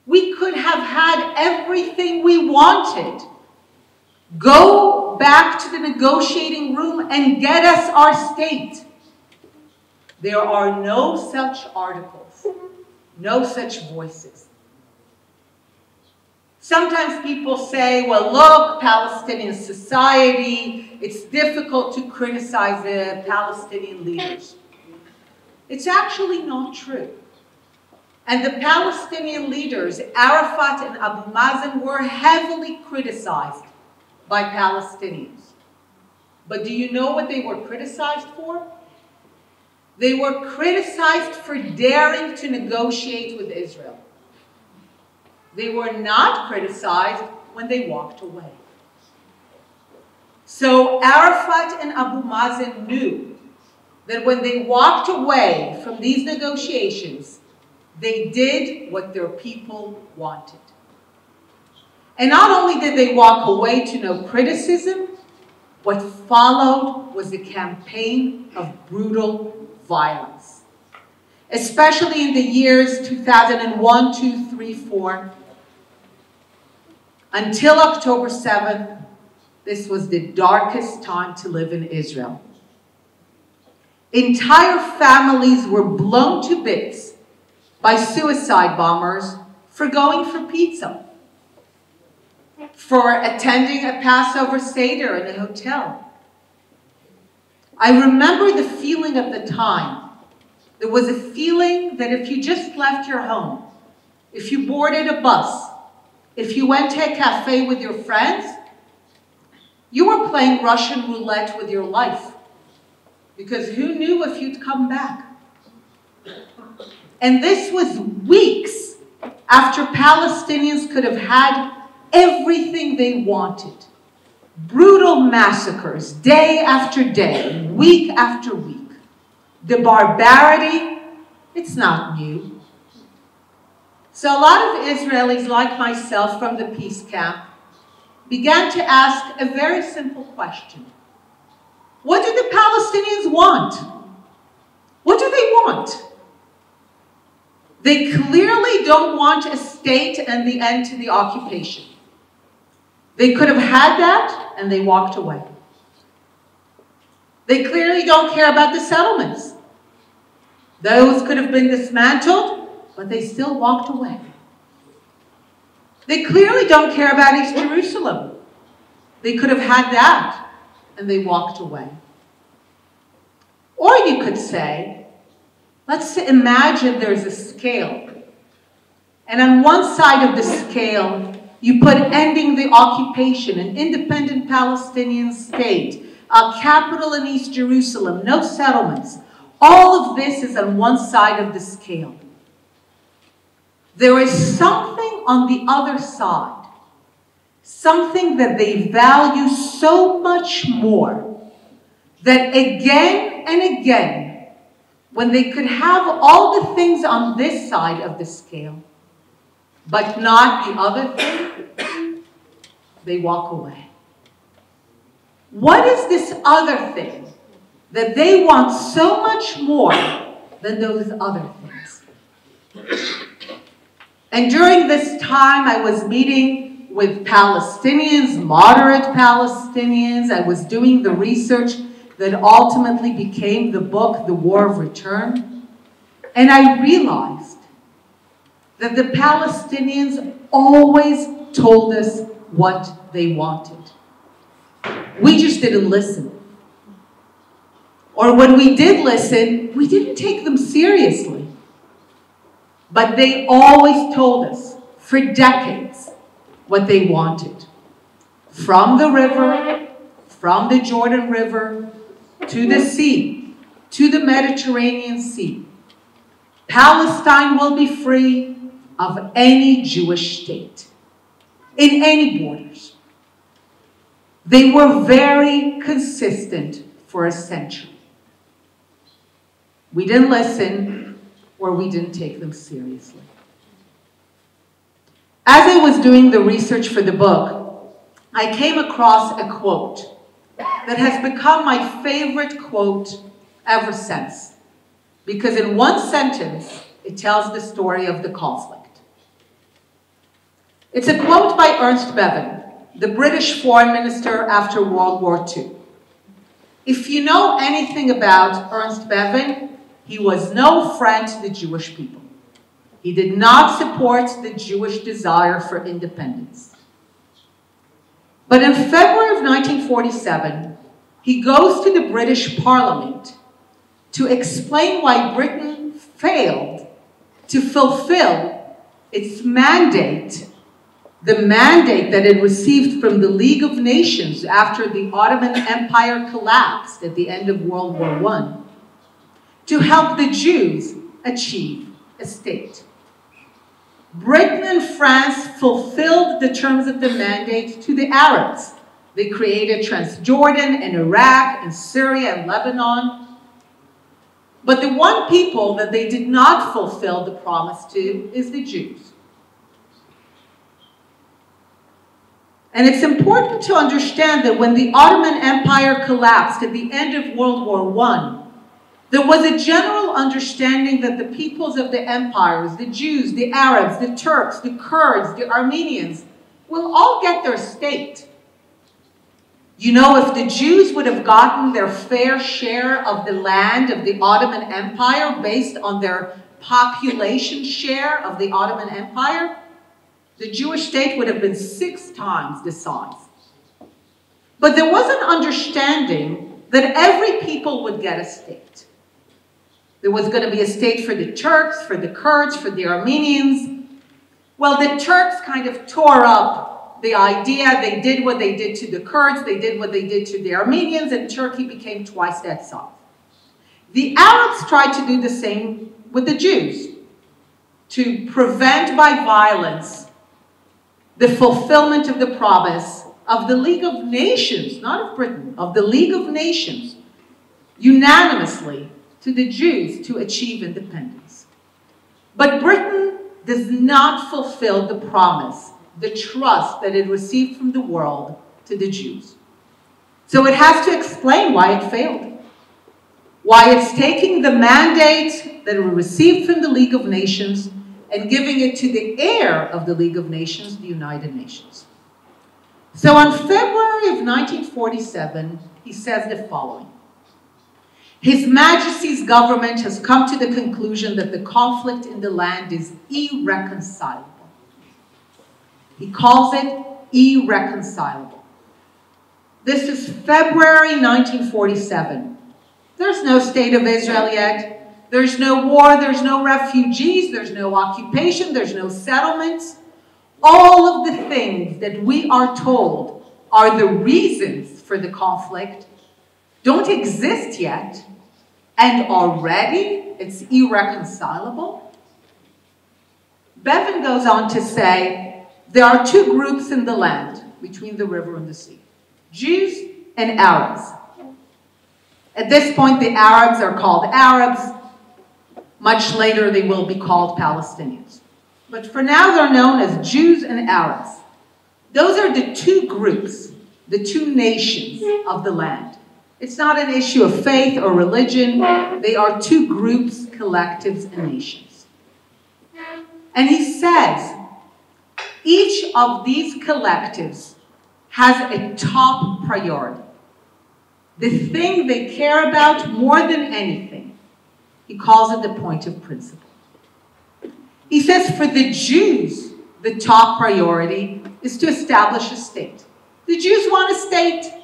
We could have had everything we wanted. Go back to the negotiating room and get us our state." There are no such articles, no such voices. Sometimes people say, well, look, Palestinian society, it's difficult to criticize the Palestinian leaders. It's actually not true. And the Palestinian leaders, Arafat and Abu Mazen, were heavily criticized by Palestinians. But do you know what they were criticized for? They were criticized for daring to negotiate with Israel. They were not criticized when they walked away. So Arafat and Abu Mazen knew that when they walked away from these negotiations, they did what their people wanted. And not only did they walk away to no criticism, what followed was a campaign of brutal violence, especially in the years 2001, 2, 3, 4. Until October 7th, this was the darkest time to live in Israel. Entire families were blown to bits by suicide bombers for going for pizza, for attending a Passover Seder in a hotel. I remember the feeling of the time. There was a feeling that if you just left your home, if you boarded a bus, if you went to a cafe with your friends, you were playing Russian roulette with your life. Because who knew if you'd come back? And this was weeks after Palestinians could have had everything they wanted. Brutal massacres, day after day, week after week. The barbarity, it's not new. So a lot of Israelis, like myself from the peace camp, began to ask a very simple question. What do the Palestinians want? What do they want? They clearly don't want a state and the end to the occupation. They could have had that, and they walked away. They clearly don't care about the settlements. Those could have been dismantled, but they still walked away. They clearly don't care about East Jerusalem. They could have had that, and they walked away. Or you could say, let's imagine there's a scale. And on one side of the scale, you put ending the occupation, an independent Palestinian state, a capital in East Jerusalem, no settlements. All of this is on one side of the scale. There is something on the other side, something that they value so much more, that again and again, when they could have all the things on this side of the scale, but not the other thing, they walk away. What is this other thing that they want so much more than those other things. And during this time, I was meeting with Palestinians, moderate Palestinians. I was doing the research that ultimately became the book, The War of Return. And I realized that the Palestinians always told us what they wanted. We just didn't listen. Or when we did listen, we didn't take them seriously. But they always told us, for decades, what they wanted. From the river, from the Jordan River, to the sea, to the Mediterranean Sea. Palestine will be free of any Jewish state, in any borders. They were very consistent for a century. We didn't listen, or we didn't take them seriously. As I was doing the research for the book, I came across a quote that has become my favorite quote ever since. Because in one sentence, it tells the story of the conflict. It's a quote by Ernst Bevin, the British foreign minister after World War II. If you know anything about Ernst Bevin, he was no friend to the Jewish people. He did not support the Jewish desire for independence. But in February of 1947, he goes to the British Parliament to explain why Britain failed to fulfill its mandate, the mandate that it received from the League of Nations after the Ottoman Empire collapsed at the end of World War I, to help the Jews achieve a state. Britain and France fulfilled the terms of the mandate to the Arabs. They created Transjordan and Iraq and Syria and Lebanon. But the one people that they did not fulfill the promise to is the Jews. And it's important to understand that when the Ottoman Empire collapsed at the end of World War I, there was a general understanding that the peoples of the empires, the Jews, the Arabs, the Turks, the Kurds, the Armenians, will all get their state. You know, if the Jews would have gotten their fair share of the land of the Ottoman Empire based on their population share of the Ottoman Empire, the Jewish state would have been 6 times the size. But there was an understanding that every people would get a state. There was going to be a state for the Turks, for the Kurds, for the Armenians. Well, the Turks kind of tore up the idea. They did what they did to the Kurds, they did what they did to the Armenians, and Turkey became twice that size. The Arabs tried to do the same with the Jews, to prevent by violence the fulfillment of the promise of the League of Nations, not of Britain, of the League of Nations, unanimously to the Jews to achieve independence. But Britain does not fulfill the promise, the trust that it received from the world to the Jews. So it has to explain why it failed, why it's taking the mandate that it received from the League of Nations and giving it to the heir of the League of Nations, the United Nations. So on February of 1947, he says the following: His Majesty's government has come to the conclusion that the conflict in the land is irreconcilable. He calls it irreconcilable. This is February 1947. There's no state of Israel yet. There's no war, there's no refugees, there's no occupation, there's no settlements. All of the things that we are told are the reasons for the conflict don't exist yet, and already it's irreconcilable. Bevin goes on to say, there are 2 groups in the land between the river and the sea, Jews and Arabs. At this point, the Arabs are called Arabs. Much later, they will be called Palestinians. But for now, they're known as Jews and Arabs. Those are the 2 groups, the 2 nations of the land. It's not an issue of faith or religion. They are two groups, collectives, and nations. And he says, each of these collectives has a top priority. The thing they care about more than anything. He calls it the point of principle. He says for the Jews, the top priority is to establish a state. The Jews want a state.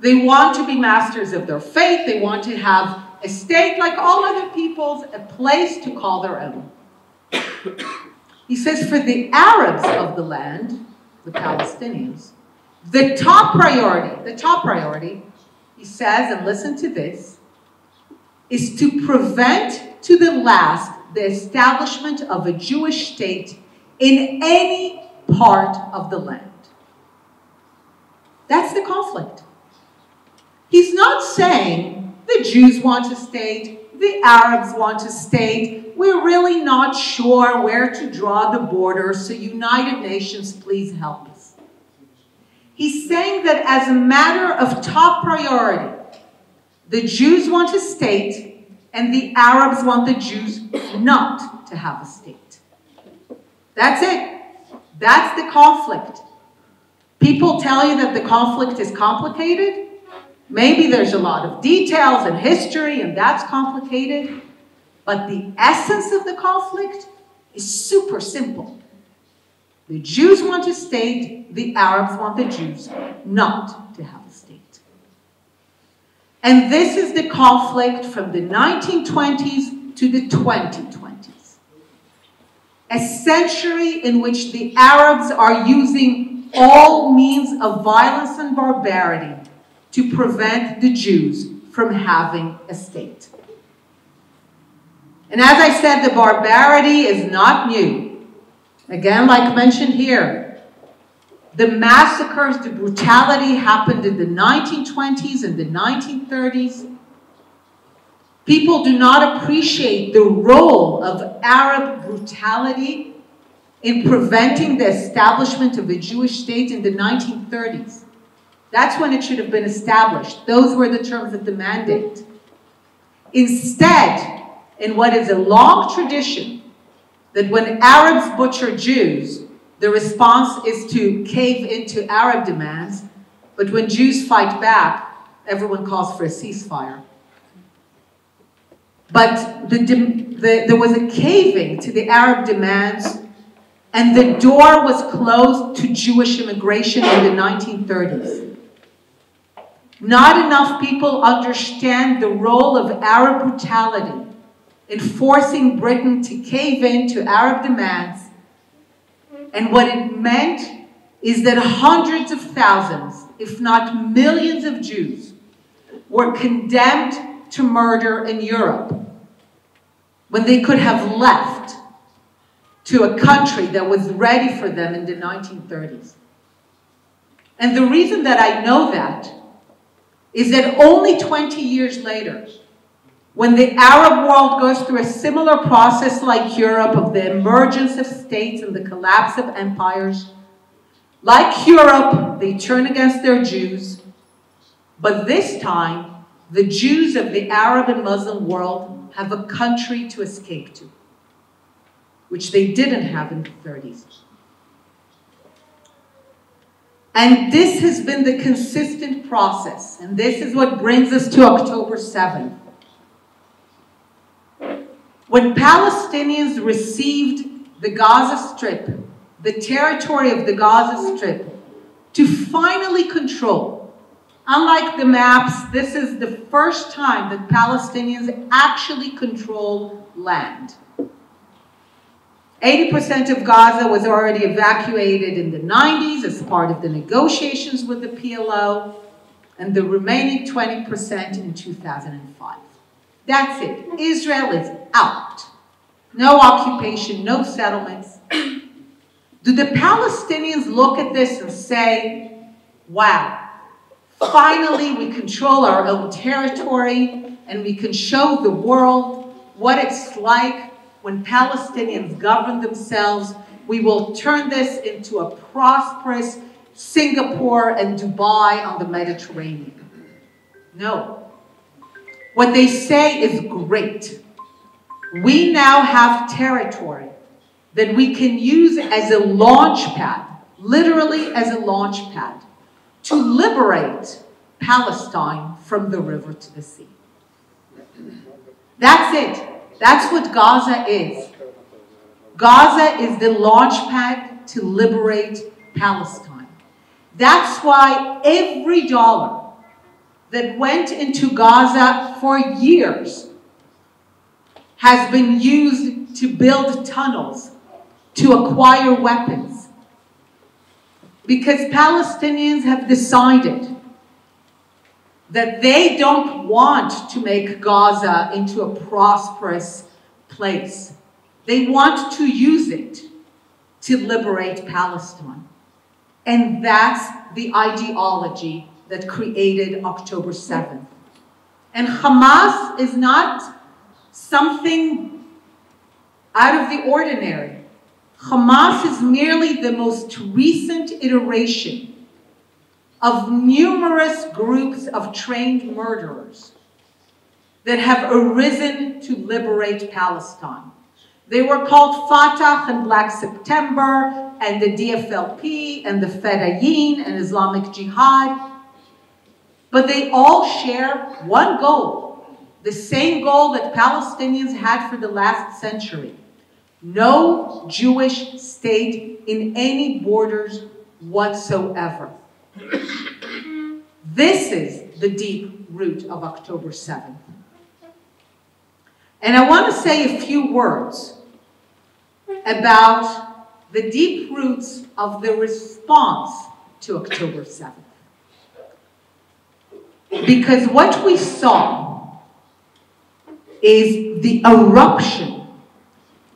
They want to be masters of their faith. They want to have a state like all other peoples, a place to call their own. He says for the Arabs of the land, the Palestinians, the top priority, he says, and listen to this, is to prevent to the last the establishment of a Jewish state in any part of the land. That's the conflict. He's not saying the Jews want a state, the Arabs want a state, we're really not sure where to draw the border, so United Nations, please help us. He's saying that as a matter of top priority, the Jews want a state, and the Arabs want the Jews not to have a state. That's it. That's the conflict. People tell you that the conflict is complicated. Maybe there's a lot of details and history, and that's complicated. But the essence of the conflict is super simple. The Jews want a state, the Arabs want the Jews not to have a state. And this is the conflict from the 1920s to the 2020s. A century in which the Arabs are using all means of violence and barbarity to prevent the Jews from having a state. And as I said, the barbarity is not new. Again, like mentioned here, the massacres, the brutality happened in the 1920s and the 1930s. People do not appreciate the role of Arab brutality in preventing the establishment of a Jewish state in the 1930s. That's when it should have been established. Those were the terms of the mandate. Instead, in what is a long tradition, that when Arabs butcher Jews, the response is to cave into Arab demands, but when Jews fight back, everyone calls for a ceasefire. But there was a caving to the Arab demands, and the door was closed to Jewish immigration in the 1930s. Not enough people understand the role of Arab brutality in forcing Britain to cave in to Arab demands. And what it meant is that hundreds of thousands, if not millions of Jews, were condemned to murder in Europe when they could have left to a country that was ready for them in the 1930s. And the reason that I know that is that only 20 years later, when the Arab world goes through a similar process like Europe of the emergence of states and the collapse of empires, like Europe, they turn against their Jews, but this time, the Jews of the Arab and Muslim world have a country to escape to, which they didn't have in the 30s. And this has been the consistent process, and this is what brings us to October 7th. When Palestinians received the Gaza Strip, the territory of the Gaza Strip, to finally control, unlike the maps, this is the first time that Palestinians actually control land. 80% of Gaza was already evacuated in the 90s as part of the negotiations with the PLO, and the remaining 20% in 2005. That's it. Israel is out. No occupation, no settlements. Do the Palestinians look at this and say, wow, finally we control our own territory and we can show the world what it's like when Palestinians govern themselves? We will turn this into a prosperous Singapore and Dubai on the Mediterranean. No. What they say is great. We now have territory that we can use as a launch pad, literally as a launch pad, to liberate Palestine from the river to the sea. That's it. That's what Gaza is. Gaza is the launch pad to liberate Palestine. That's why every dollar that went into Gaza for years has been used to build tunnels, to acquire weapons. Because Palestinians have decided that they don't want to make Gaza into a prosperous place. They want to use it to liberate Palestine. And that's the ideology that created October 7th. And Hamas is not something out of the ordinary. Hamas is merely the most recent iteration of numerous groups of trained murderers that have arisen to liberate Palestine. They were called Fatah and Black September and the DFLP and the Fedayeen and Islamic Jihad. But they all share one goal, the same goal that Palestinians had for the last century. No Jewish state in any borders whatsoever. This is the deep root of October 7th. And I want to say a few words about the deep roots of the response to October 7th. Because what we saw is the eruption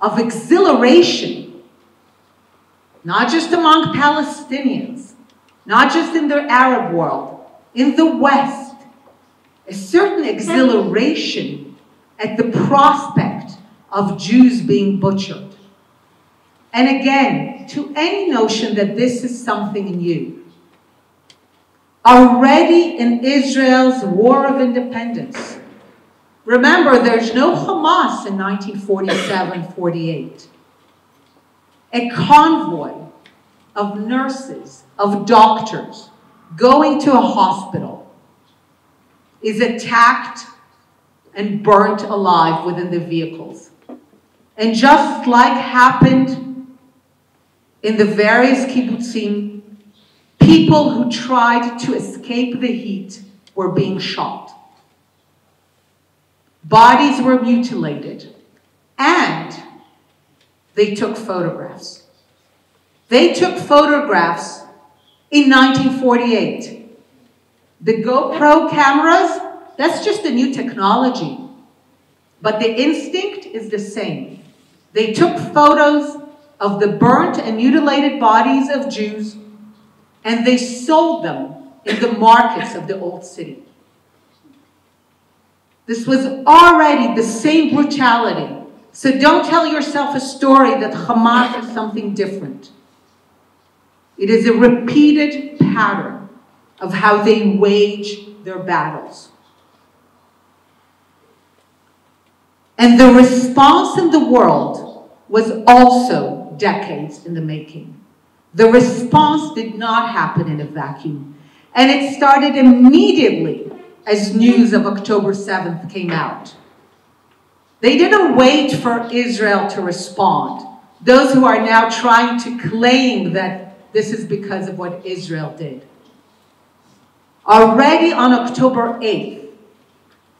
of exhilaration, not just among Palestinians, not just in the Arab world, in the West, a certain exhilaration at the prospect of Jews being butchered. And again, to any notion that this is something new, already in Israel's War of Independence, remember there's no Hamas in 1947-48. A convoy of nurses, of doctors, going to a hospital is attacked and burnt alive within the vehicles. And just like happened in the various kibbutzim, people who tried to escape the heat were being shot. Bodies were mutilated, and they took photographs. They took photographs in 1948. The GoPro cameras, that's just a new technology. But the instinct is the same. They took photos of the burnt and mutilated bodies of Jews, and they sold them in the markets of the old city. This was already the same brutality. So don't tell yourself a story that Hamas is something different. It is a repeated pattern of how they wage their battles. And the response in the world was also decades in the making. The response did not happen in a vacuum. And it started immediately as news of October 7th came out. They didn't wait for Israel to respond. Those who are now trying to claim that this is because of what Israel did. Already on October 8th,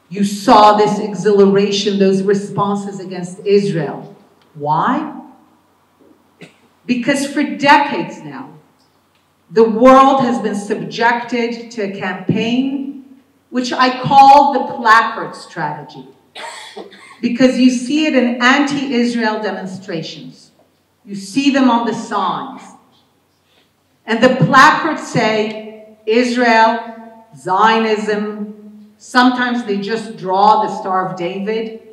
you saw this exhilaration, those responses against Israel. Why? Because for decades now, the world has been subjected to a campaign which I call the placard strategy. Because you see it in anti-Israel demonstrations. You see them on the signs. And the placards say, Israel, Zionism, sometimes they just draw the Star of David,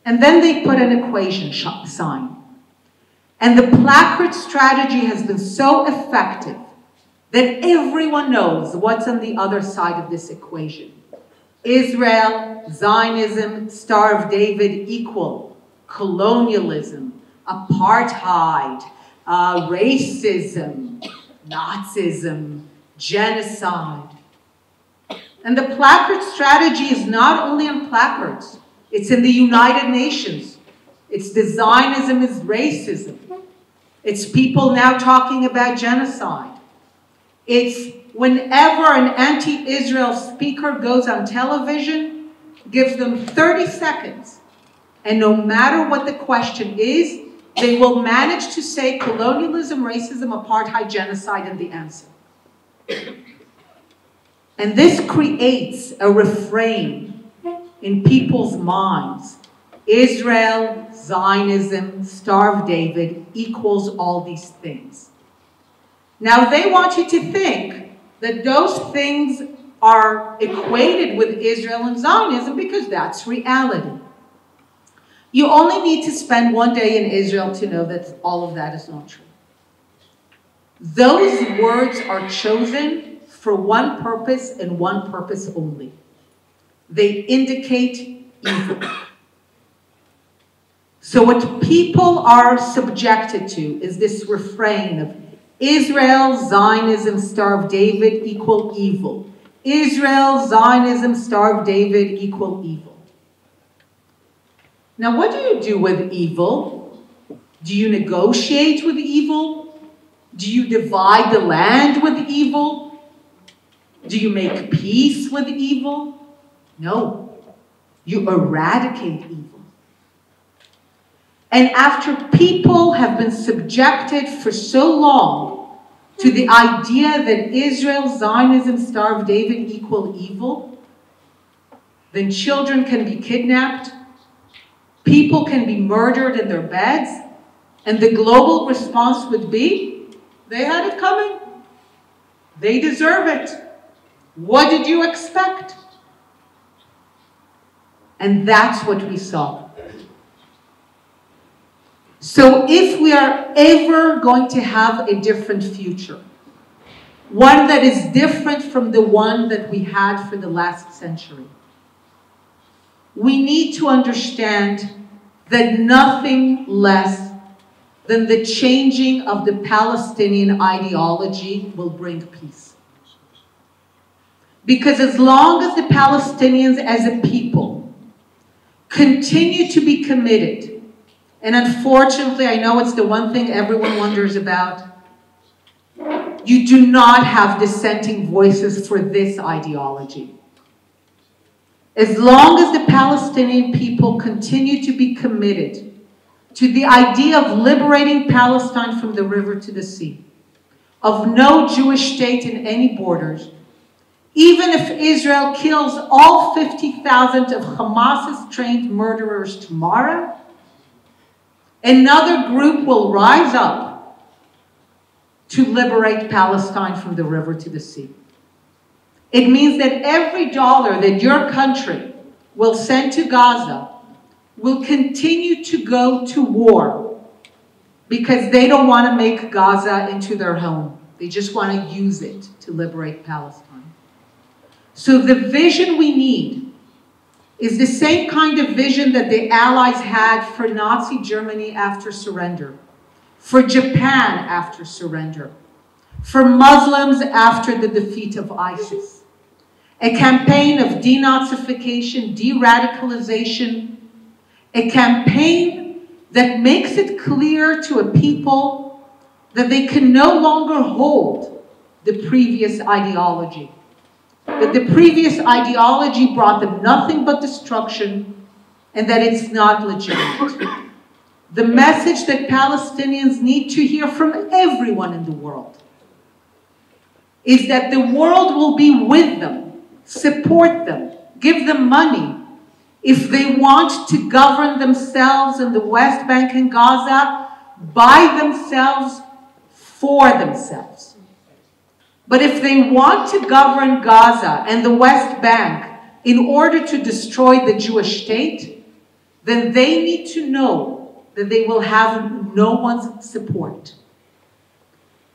and then they put an equation sign. And the placard strategy has been so effective that everyone knows what's on the other side of this equation. Israel, Zionism, Star of David equal colonialism, apartheid, racism, Nazism, genocide. And the placard strategy is not only on placards, it's in the United Nations. It's the Zionism is racism. It's people now talking about genocide. It's whenever an anti-Israel speaker goes on television, gives them 30 seconds, and no matter what the question is, they will manage to say colonialism, racism, apartheid, genocide, and the answer. And this creates a refrain in people's minds. Israel, Zionism, Star of David equals all these things. Now they want you to think that those things are equated with Israel and Zionism because that's reality. You only need to spend one day in Israel to know that all of that is not true. Those words are chosen for one purpose and one purpose only. They indicate evil. So what people are subjected to is this refrain of Israel, Zionism, Star of David equal evil. Israel, Zionism, Star of David equal evil. Now what do you do with evil? Do you negotiate with evil? Do you divide the land with evil? Do you make peace with evil? No. You eradicate evil. And after people have been subjected for so long to the idea that Israel, Zionism, Star of David equal evil, then children can be kidnapped, people can be murdered in their beds, and the global response would be, they had it coming. They deserve it. What did you expect? And that's what we saw. So if we are ever going to have a different future, one that is different from the one that we had for the last century, we need to understand that nothing less than the changing of the Palestinian ideology will bring peace. Because as long as the Palestinians as a people continue to be committed, and unfortunately, I know it's the one thing everyone wonders about, you do not have dissenting voices for this ideology. As long as the Palestinian people continue to be committed to the idea of liberating Palestine from the river to the sea, of no Jewish state in any borders, even if Israel kills all 50,000 of Hamas's trained murderers tomorrow, another group will rise up to liberate Palestine from the river to the sea. It means that every dollar that your country will send to Gaza will continue to go to war because they don't want to make Gaza into their home. They just want to use it to liberate Palestine. So the vision we need is the same kind of vision that the Allies had for Nazi Germany after surrender, for Japan after surrender, for Muslims after the defeat of ISIS. A campaign of denazification, de-radicalization, a campaign that makes it clear to a people that they can no longer hold the previous ideology. That the previous ideology brought them nothing but destruction and that it's not legitimate. The message that Palestinians need to hear from everyone in the world is that the world will be with them, support them, give them money if they want to govern themselves in the West Bank and Gaza by themselves, for themselves. But if they want to govern Gaza and the West Bank in order to destroy the Jewish state, then they need to know that they will have no one's support.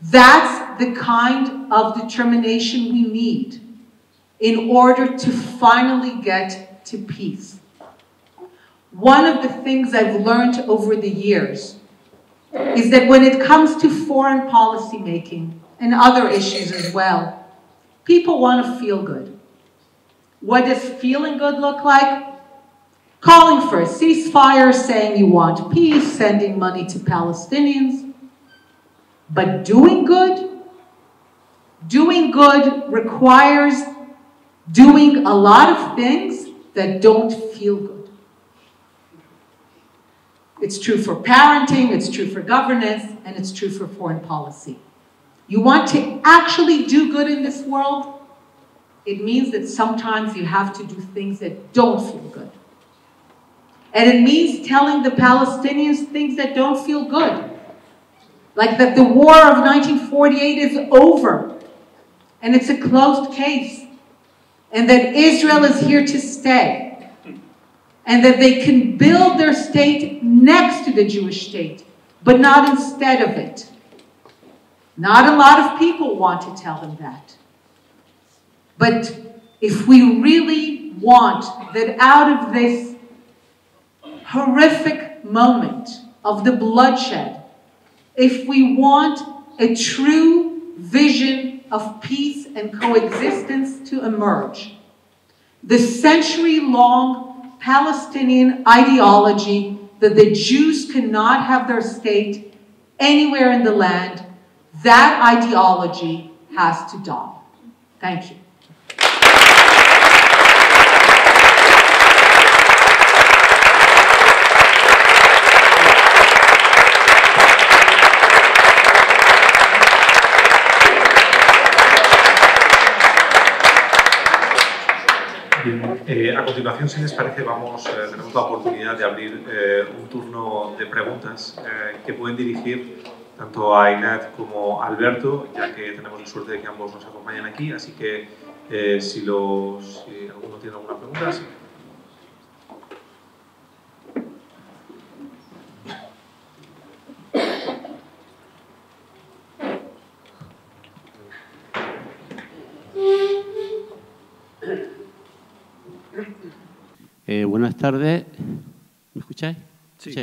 That's the kind of determination we need in order to finally get to peace. One of the things I've learned over the years is that when it comes to foreign policy making and other issues as well, people want to feel good. What does feeling good look like? Calling for a ceasefire, saying you want peace, sending money to Palestinians. But doing good requires doing a lot of things that don't feel good. It's true for parenting, it's true for governance, and it's true for foreign policy. You want to actually do good in this world? It means that sometimes you have to do things that don't feel good. And it means telling the Palestinians things that don't feel good. Like that the war of 1948 is over, and it's a closed case, and that Israel is here to stay, and that they can build their state next to the Jewish state, but not instead of it. Not a lot of people want to tell them that. But if we really want that out of this horrific moment of the bloodshed, if we want a true vision of peace and coexistence to emerge, the century-long Palestinian ideology that the Jews cannot have their state anywhere in the land, that ideology has to die. Thank you. A continuación, si les parece, tenemos la oportunidad de abrir un turno de preguntas que pueden dirigir tanto a Inet como a Alberto, ya que tenemos la suerte de que ambos nos acompañan aquí, así que si alguno tiene alguna pregunta, sí. Buenas tardes. ¿Me escucháis? Sí.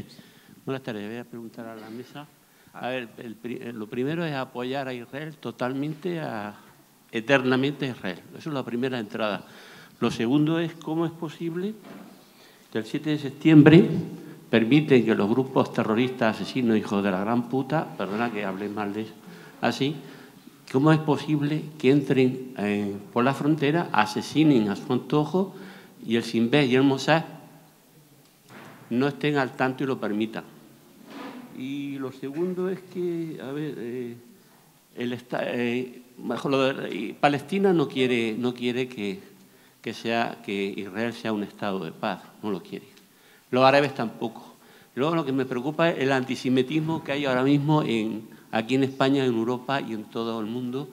Buenas tardes. Voy a preguntar a la mesa. A ver, lo primero es apoyar a Israel totalmente, eternamente a Israel. Eso es la primera entrada. Lo segundo es cómo es posible que el 7 de septiembre permiten que los grupos terroristas, asesinos, hijos de la gran puta, perdona que hable mal de eso, así, cómo es posible que entren por la frontera, asesinen a su antojo y el Sinn Bet y el Mossad no estén al tanto y lo permitan. Y lo segundo es que, a ver, Palestina no quiere que Israel sea un estado de paz, no lo quiere. Los árabes tampoco. Luego lo que me preocupa es el antisemitismo que hay ahora mismo aquí en España, en Europa y en todo el mundo,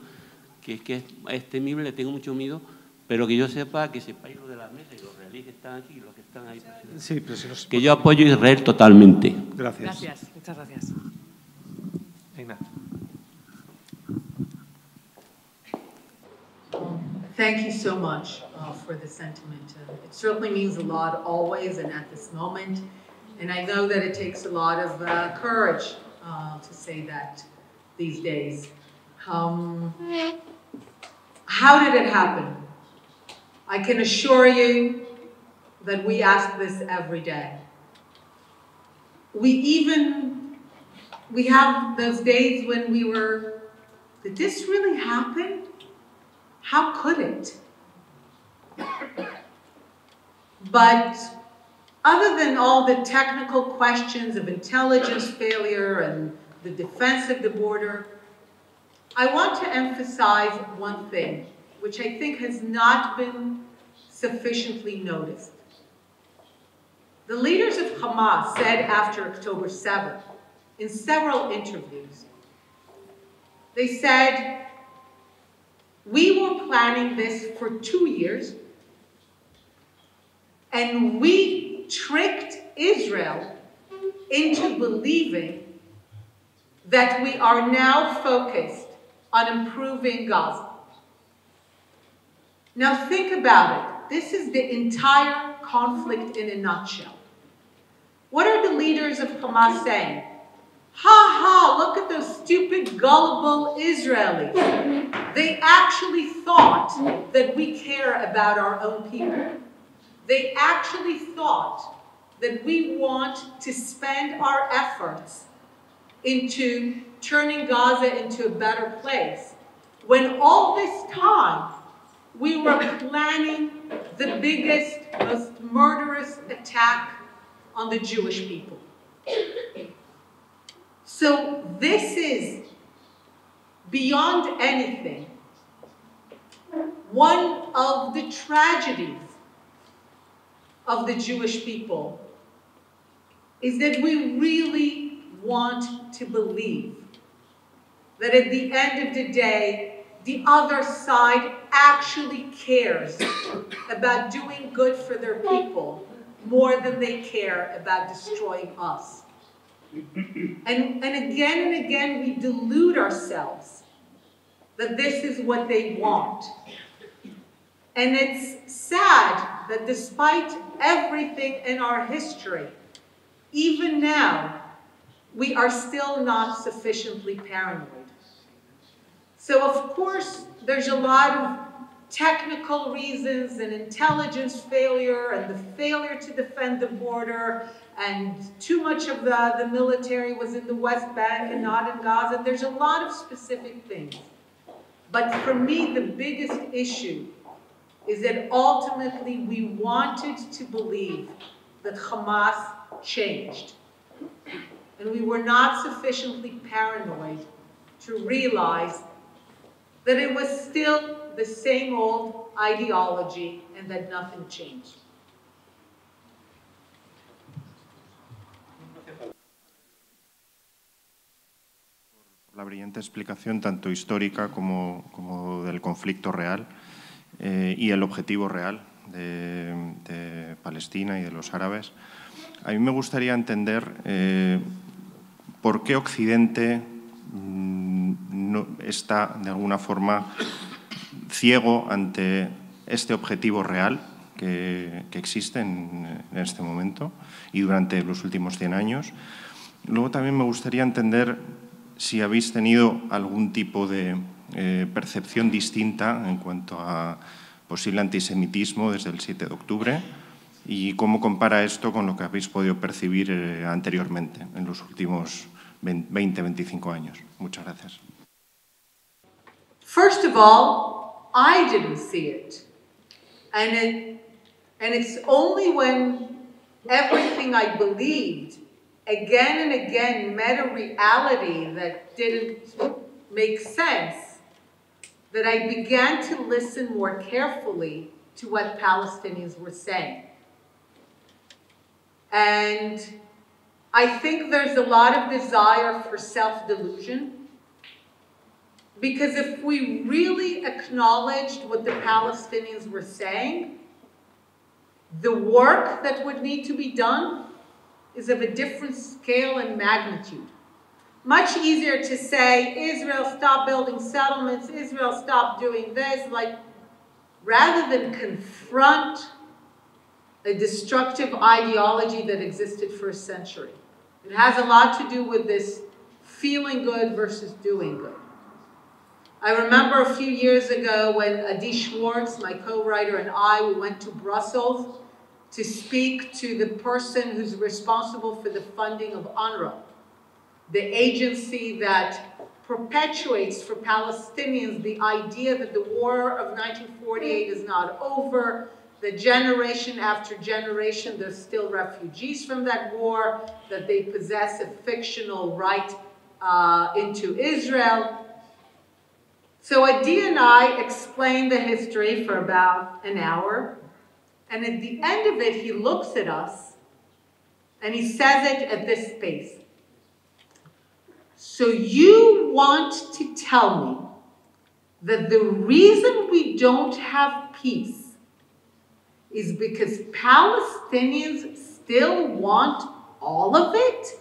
que es temible, le tengo mucho miedo. Pero que yo sepa, que sepáis lo de la mesa y los israelíes que están aquí y los que están ahí. Sí, pero si nos... Que yo apoyo a Israel totalmente. Gracias. Gracias, muchas gracias. Thank you so much for the sentiment. It certainly means a lot always and at this moment. And I know that it takes a lot of courage to say that these days. How did it happen? I can assure you that we ask this every day. We have those days when we were, did this really happen? How could it? But other than all the technical questions of intelligence failure and the defense of the border, I want to emphasize one thing, which I think has not been sufficiently noticed. The leaders of Hamas said after October 7th, in several interviews, they said, we were planning this for 2 years, and we tricked Israel into believing that we are now focused on improving Gaza. Now think about it. This is the entire conflict in a nutshell. What are the leaders of Hamas saying? Ha ha, look at those stupid, gullible Israelis. They actually thought that we care about our own people. They actually thought that we want to spend our efforts into turning Gaza into a better place, when all this time we were planning the biggest, most murderous attack on the Jewish people. So this is, beyond anything, one of the tragedies of the Jewish people, is that we really want to believe that at the end of the day, the other side actually cares about doing good for their people more than they care about destroying us. And again, we delude ourselves that this is what they want. And it's sad that despite everything in our history, even now, we are still not sufficiently paranoid. So of course, there's a lot of technical reasons and intelligence failure and the failure to defend the border and too much of the military was in the West Bank and not in Gaza. There's a lot of specific things. But for me, the biggest issue is that ultimately we wanted to believe that Hamas changed. And we were not sufficiently paranoid to realize that it was still the same old ideology and that nothing changed. La brillante explicación, tanto histórica como del conflicto real y el objetivo real de Palestina y de los árabes. A mí me gustaría entender por qué Occidente no está, de alguna forma, ciego ante este objetivo real que existe en este momento y durante los últimos 100 años. Luego también me gustaría entender si habéis tenido algún tipo de percepción distinta en cuanto a posible antisemitismo desde el 7 de octubre y cómo compara esto con lo que habéis podido percibir anteriormente en los últimos 20-25 años. Muchas gracias. First of all, I didn't see it. And it's only when everything I believed again and again met a reality that didn't make sense that I began to listen more carefully to what Palestinians were saying. And I think there's a lot of desire for self-delusion, because if we really acknowledged what the Palestinians were saying, the work that would need to be done is of a different scale and magnitude. Much easier to say, Israel, stop building settlements, Israel, stop doing this, rather than confront a destructive ideology that existed for a century. It has a lot to do with this feeling good versus doing good. I remember a few years ago when Adi Schwartz, my co-writer, and we went to Brussels to speak to the person who's responsible for the funding of UNRWA, the agency that perpetuates for Palestinians the idea that the war of 1948 is not over, that generation after generation there's still refugees from that war, that they possess a fictional right into Israel. So Adi and I explained the history for about an hour, and at the end of it he looks at us and he says it at this pace. So you want to tell me that the reason we don't have peace is because Palestinians still want all of it?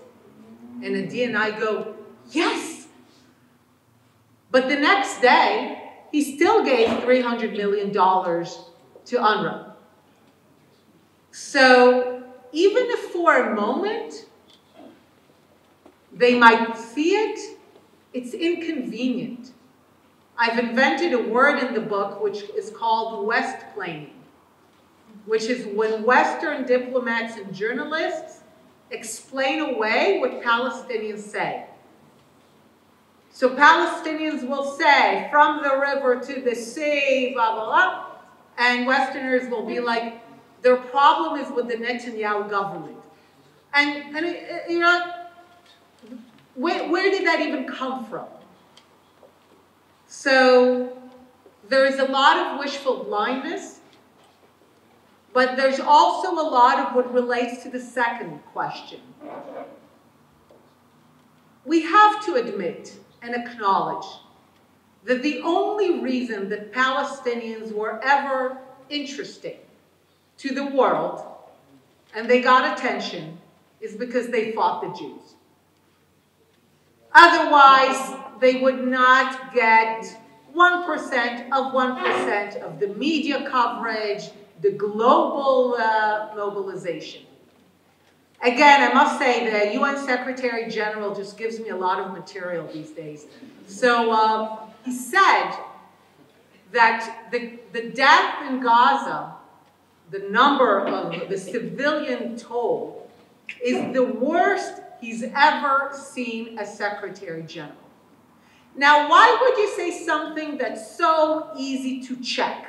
And Adi and I go, yes. But the next day, he still gave $300 million to UNRWA. So even if for a moment they might see it, it's inconvenient. I've invented a word in the book which is called West-plaining, which is when Western diplomats and journalists explain away what Palestinians say. So Palestinians will say, from the river to the sea, blah, blah, blah, and Westerners will be like, their problem is with the Netanyahu government. And you know, where did that even come from? So there is a lot of wishful blindness, but there's also a lot of what relates to the second question. We have to admit and acknowledge that the only reason that Palestinians were ever interesting to the world and they got attention is because they fought the Jews. Otherwise, they would not get 1% of the media coverage, the global mobilization. Again, I must say the UN Secretary General just gives me a lot of material these days. So he said that the death in Gaza, the number of the civilian toll, is the worst he's ever seen as Secretary General. Now, why would you say something that's so easy to check?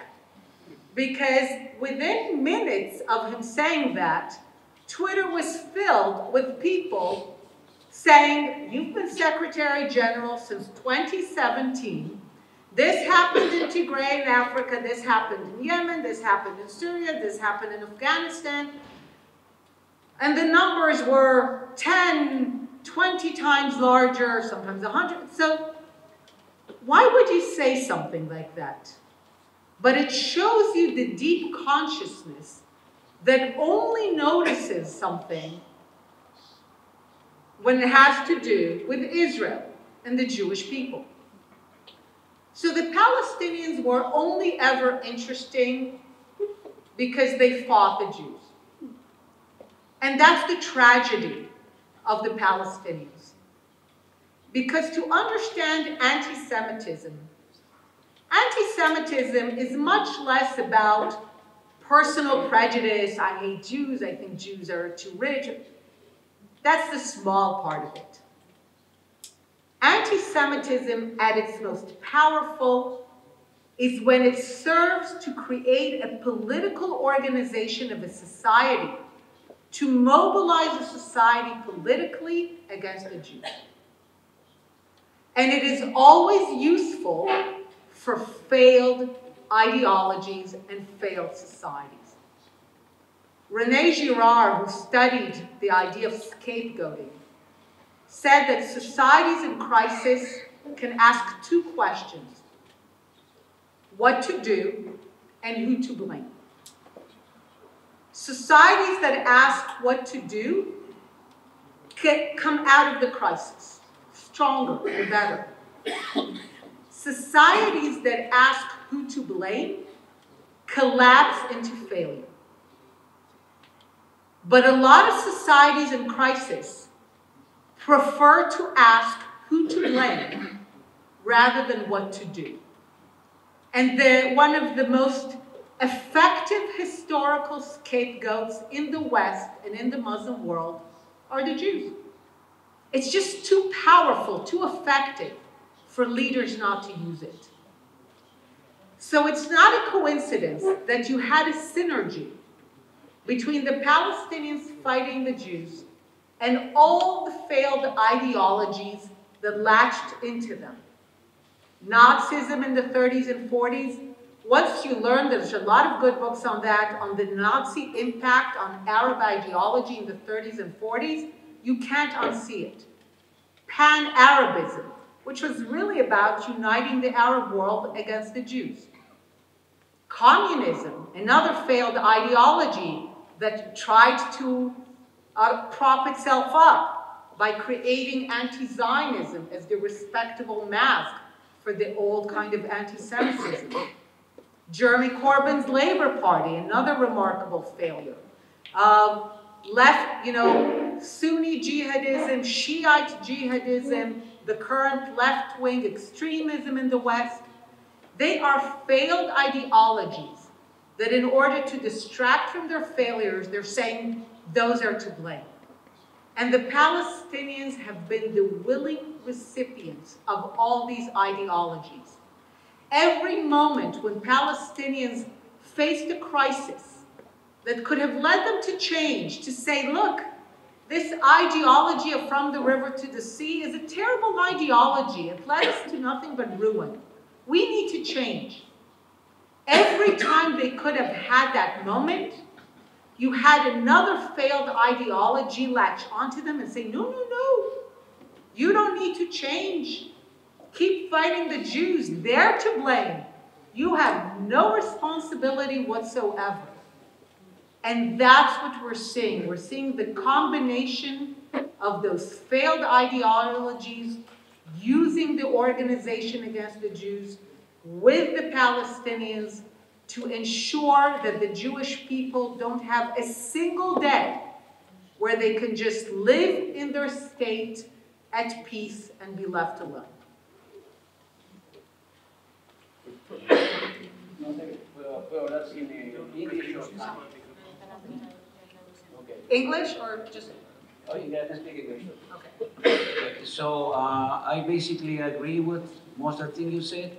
Because within minutes of him saying that, Twitter was filled with people saying, you've been Secretary General since 2017. This happened in Tigray in Africa, this happened in Yemen, this happened in Syria, this happened in Afghanistan. And the numbers were 10, 20 times larger, sometimes 100. So why would you say something like that? But it shows you the deep consciousness that only notices something when it has to do with Israel and the Jewish people. So the Palestinians were only ever interesting because they fought the Jews. And that's the tragedy of the Palestinians. Because to understand anti-Semitism, anti-Semitism is much less about personal prejudice. I hate Jews, I think Jews are too rich. That's the small part of it. Anti-Semitism at its most powerful is when it serves to create a political organization of a society, to mobilize a society politically against the Jews. And it is always useful for failed ideologies and failed societies. René Girard, who studied the idea of scapegoating, said that societies in crisis can ask two questions: what to do and who to blame. Societies that ask what to do can come out of the crisis stronger and better. Societies that ask who to blame collapse into failure. But a lot of societies in crisis prefer to ask who to blame rather than what to do. And one of the most effective historical scapegoats in the West and in the Muslim world are the Jews. It's just too powerful, too effective for leaders not to use it. So it's not a coincidence that you had a synergy between the Palestinians fighting the Jews and all the failed ideologies that latched into them. Nazism in the 30s and 40s, once you learn, there's a lot of good books on that, on the Nazi impact on Arab ideology in the 30s and 40s, you can't unsee it. Pan-Arabism, which was really about uniting the Arab world against the Jews. Communism, another failed ideology that tried to prop itself up by creating anti-Zionism as the respectable mask for the old kind of anti-Semitism. Jeremy Corbyn's Labour Party, another remarkable failure. Left, Sunni jihadism, Shiite jihadism, the current left-wing extremism in the West, they are failed ideologies that in order to distract from their failures, they're saying those are to blame. And the Palestinians have been the willing recipients of all these ideologies. Every moment when Palestinians faced a crisis that could have led them to change, to say, look, this ideology of from the river to the sea is a terrible ideology. It led us to nothing but ruin. We need to change. Every time they could have had that moment, you had another failed ideology latch onto them and say, no, no, no, you don't need to change. Keep fighting the Jews. They're to blame. You have no responsibility whatsoever. And that's what we're seeing. We're seeing the combination of those failed ideologies using the organization against the Jews with the Palestinians to ensure that the Jewish people don't have a single day where they can just live in their state at peace and be left alone. English or just? Oh, you can speak English. Okay. So I basically agree with most of the things you said.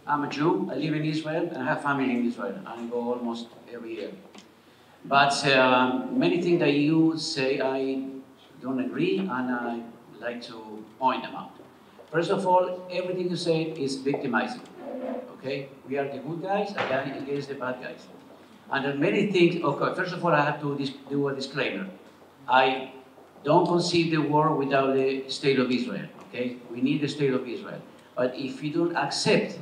I'm a Jew, I live in Israel, and I have family in Israel. I go almost every year. But many things that you say, I don't agree, and I like to point them out. First of all, everything you said is victimizing. Okay? We are the good guys against the bad guys. And there are many things, okay, first of all, I have to do a disclaimer. I don't concede the war without the state of Israel, okay? We need the state of Israel. But if you don't accept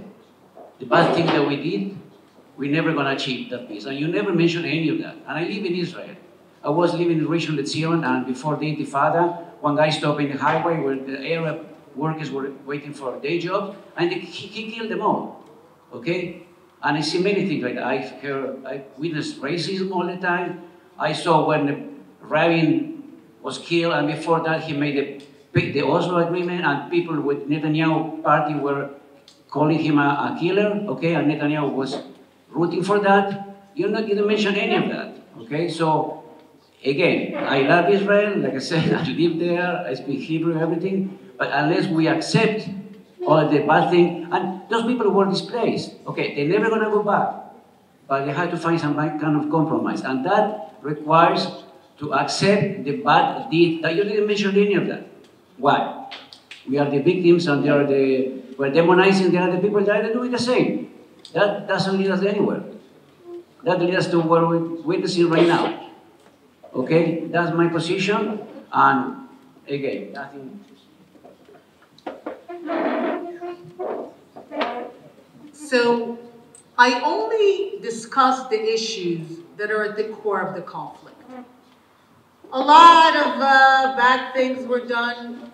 the bad thing that we did, we're never going to achieve that peace. And you never mention any of that. And I live in Israel. I was living in Rishon LeZion, and before the Intifada, one guy stopped in the highway where the Arab workers were waiting for a day job, and he killed them all, okay? And I see many things like that. I witnessed racism all the time. I saw when the Rabin was killed, and before that he made the Oslo Agreement, and people with Netanyahu party were calling him a killer, okay? And Netanyahu was rooting for that. You didn't mention any of that, okay? So, again, I love Israel. Like I said, I live there. I speak Hebrew, everything. But unless we accept all the bad things, and those people were displaced. Okay, they're never going to go back, but they had to find some kind of compromise, and that requires to accept the bad deed that you didn't mention any of that. Why? We are the victims, and we're demonizing the other people that are doing the same. That doesn't lead us anywhere. That leads us to what we're witnessing right now. Okay, that's my position, and again, nothing. So I only discuss the issues that are at the core of the conflict. A lot of bad things were done,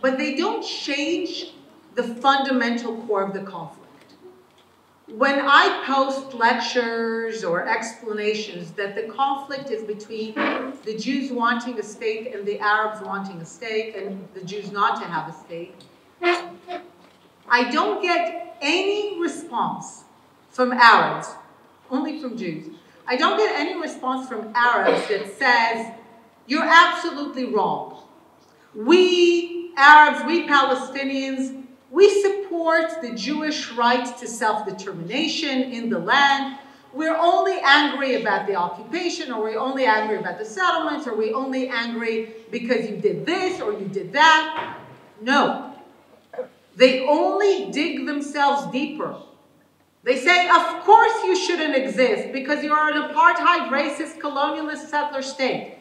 but they don't change the fundamental core of the conflict. When I post lectures or explanations that the conflict is between the Jews wanting a state and the Arabs wanting a state, and the Jews not to have a state, I don't get any response from Arabs, only from Jews. I don't get any response from Arabs that says, you're absolutely wrong. We Arabs, we Palestinians, we support the Jewish right to self-determination in the land. We're only angry about the occupation, or we're only angry about the settlements, or we're only angry because you did this or you did that. No. They only dig themselves deeper. They say, of course you shouldn't exist because you're an apartheid, racist, colonialist settler state.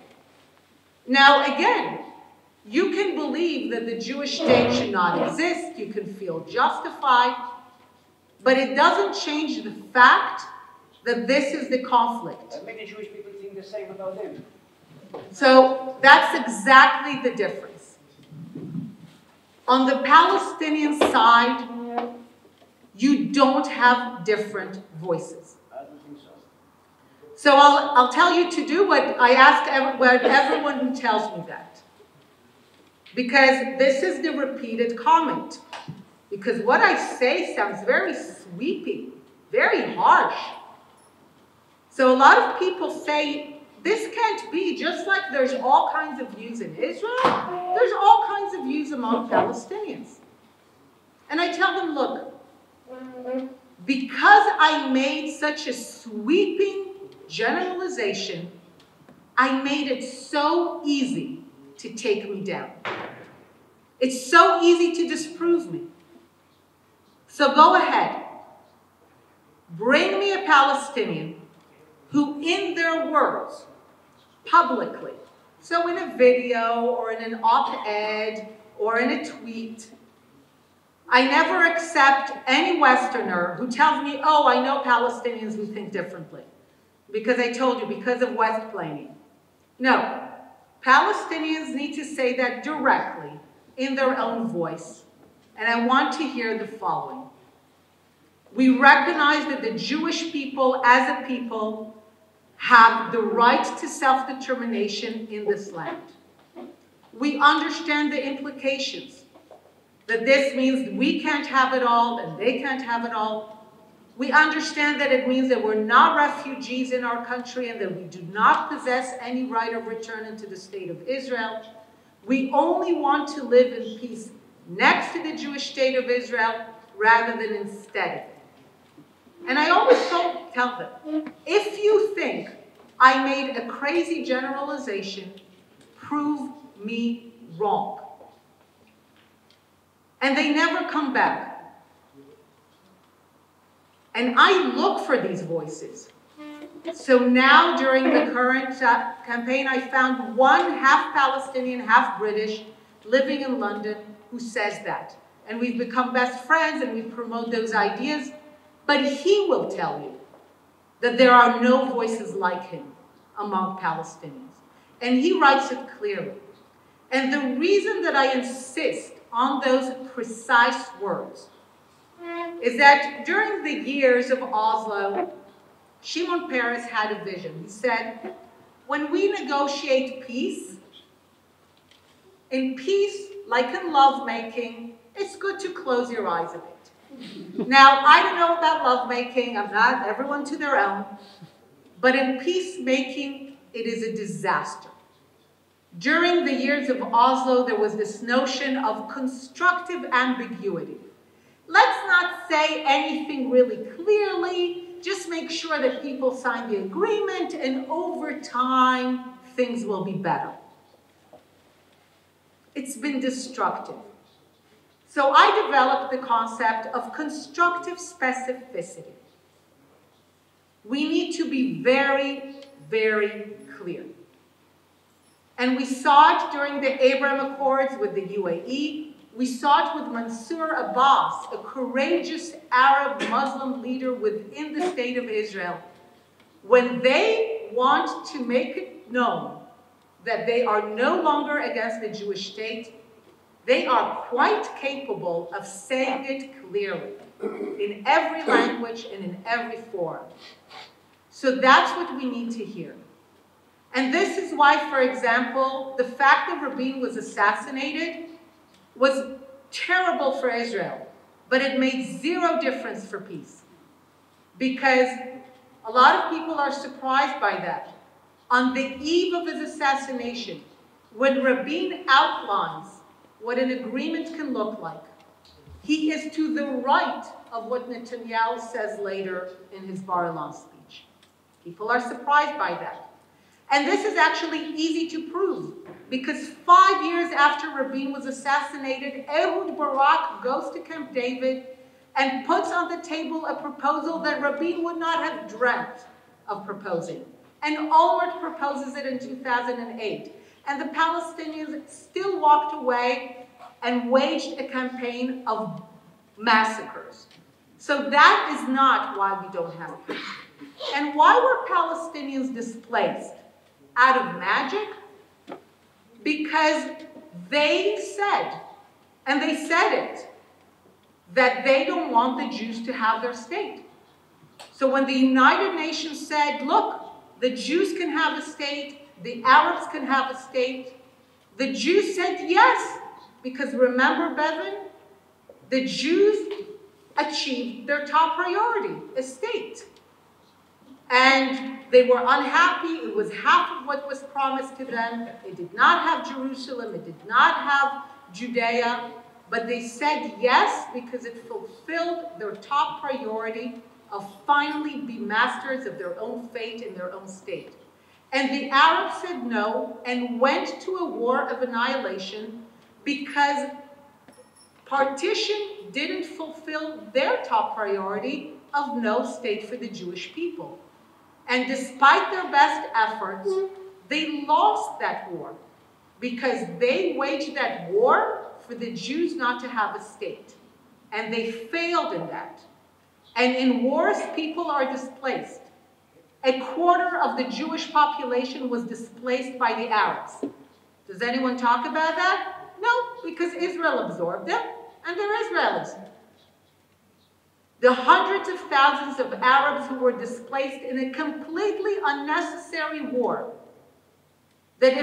Now, again, you can believe that the Jewish state should not exist. You can feel justified. But it doesn't change the fact that this is the conflict. And many Jewish people think the same about them. So that's exactly the difference. On the Palestinian side, You don't have different voices. So I'll tell you to do what I ask everyone who tells me that. Because this is the repeated comment. Because what I say sounds very sweeping, very harsh. So a lot of people say, this can't be, just like there's all kinds of views in Israel, there's all kinds of views among Palestinians. And I tell them, look, because I made such a sweeping generalization, I made it so easy to take me down. It's so easy to disprove me. So go ahead. Bring me a Palestinian who, in their words, publicly, so in a video or in an op-ed or in a tweet, I never accept any Westerner who tells me, oh, I know Palestinians who think differently. Because I told you, because of West-plaining. No, Palestinians need to say that directly in their own voice. And I want to hear the following. We recognize that the Jewish people, as a people, have the right to self-determination in this land. We understand the implications, that this means we can't have it all and they can't have it all. We understand that it means that we're not refugees in our country and that we do not possess any right of return into the state of Israel. We only want to live in peace next to the Jewish state of Israel rather than instead of it. And I always tell them, if you think I made a crazy generalization, prove me wrong. And they never come back. And I look for these voices. So now, during the current campaign, I found one half Palestinian, half British, living in London, who says that. And we've become best friends, and we promote those ideas. But he will tell you that there are no voices like him among Palestinians. And he writes it clearly. And the reason that I insist on those precise words is that during the years of Oslo, Shimon Peres had a vision. He said, when we negotiate peace, in peace, like in lovemaking, it's good to close your eyes a bit. Now, I don't know about lovemaking. I'm not, everyone to their own. But in peacemaking, it is a disaster. During the years of Oslo, there was this notion of constructive ambiguity. Let's not say anything really clearly, just make sure that people sign the agreement, and over time, things will be better. It's been destructive. So I developed the concept of constructive specificity. We need to be very, very clear. And we saw it during the Abraham Accords with the UAE. We saw it with Mansour Abbas, a courageous Arab Muslim leader within the state of Israel. When they want to make it known that they are no longer against the Jewish state, they are quite capable of saying it clearly in every language and in every forum. So that's what we need to hear. And this is why, for example, the fact that Rabin was assassinated was terrible for Israel, but it made zero difference for peace. Because a lot of people are surprised by that. On the eve of his assassination, when Rabin outlines what an agreement can look like, he is to the right of what Netanyahu says later in his Bar-Ilan speech. People are surprised by that. And this is actually easy to prove, because 5 years after Rabin was assassinated, Ehud Barak goes to Camp David and puts on the table a proposal that Rabin would not have dreamt of proposing. And Olmert proposes it in 2008. And the Palestinians still walked away and waged a campaign of massacres. So that is not why we don't have peace. And why were Palestinians displaced? Out of magic? Because they said, and they said it, that they don't want the Jews to have their state. So when the United Nations said, look, the Jews can have a state, the Arabs can have a state, the Jews said yes, because remember, Bevan, the Jews achieved their top priority, a state. And they were unhappy. It was half of what was promised to them. It did not have Jerusalem. It did not have Judea. But they said yes because it fulfilled their top priority of finally be masters of their own fate in their own state. And the Arabs said no and went to a war of annihilation because partition didn't fulfill their top priority of no state for the Jewish people. And despite their best efforts, they lost that war because they waged that war for the Jews not to have a state. And they failed in that. And in wars, people are displaced. A quarter of the Jewish population was displaced by the Arabs. Does anyone talk about that? No, because Israel absorbed them, and they're Israelis. The hundreds of thousands of Arabs who were displaced in a completely unnecessary war, that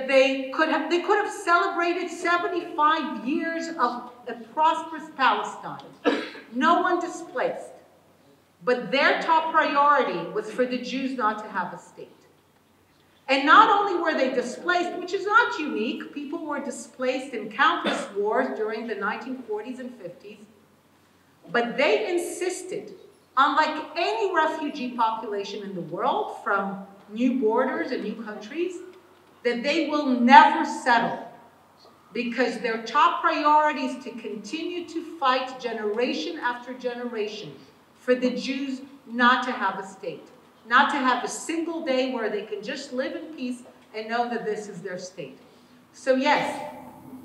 they could have celebrated 75 years of a prosperous Palestine. No one displaced. But their top priority was for the Jews not to have a state. And not only were they displaced, which is not unique, people were displaced in countless wars during the 1940s and 50s, but they insisted, unlike any refugee population in the world, from new borders and new countries, that they will never settle because their top priority is to continue to fight generation after generation for the Jews not to have a state, not to have a single day where they can just live in peace and know that this is their state. So yes,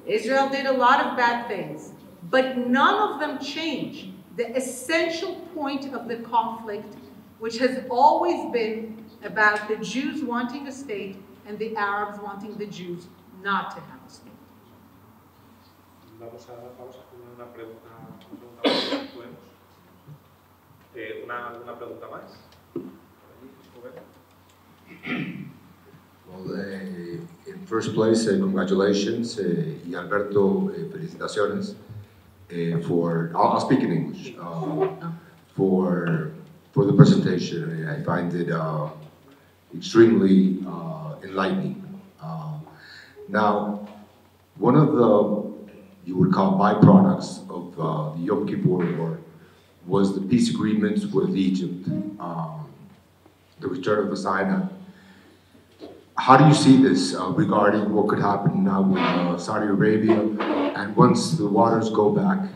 Israel did a lot of bad things, but none of them change the essential point of the conflict, which has always been about the Jews wanting a state and the Arabs wanting the Jews not to have a state. Vamos a poner una pregunta más. ¿Una pregunta más? Well, in first place, congratulations, y Alberto, felicitaciones for. I'll speak in English. For the presentation, I find it extremely enlightening. Now, one of the you would call byproducts of the Yom Kippur War was the peace agreements with Egypt, the return of the Sinai. How do you see this regarding what could happen now with Saudi Arabia, and once the waters go back?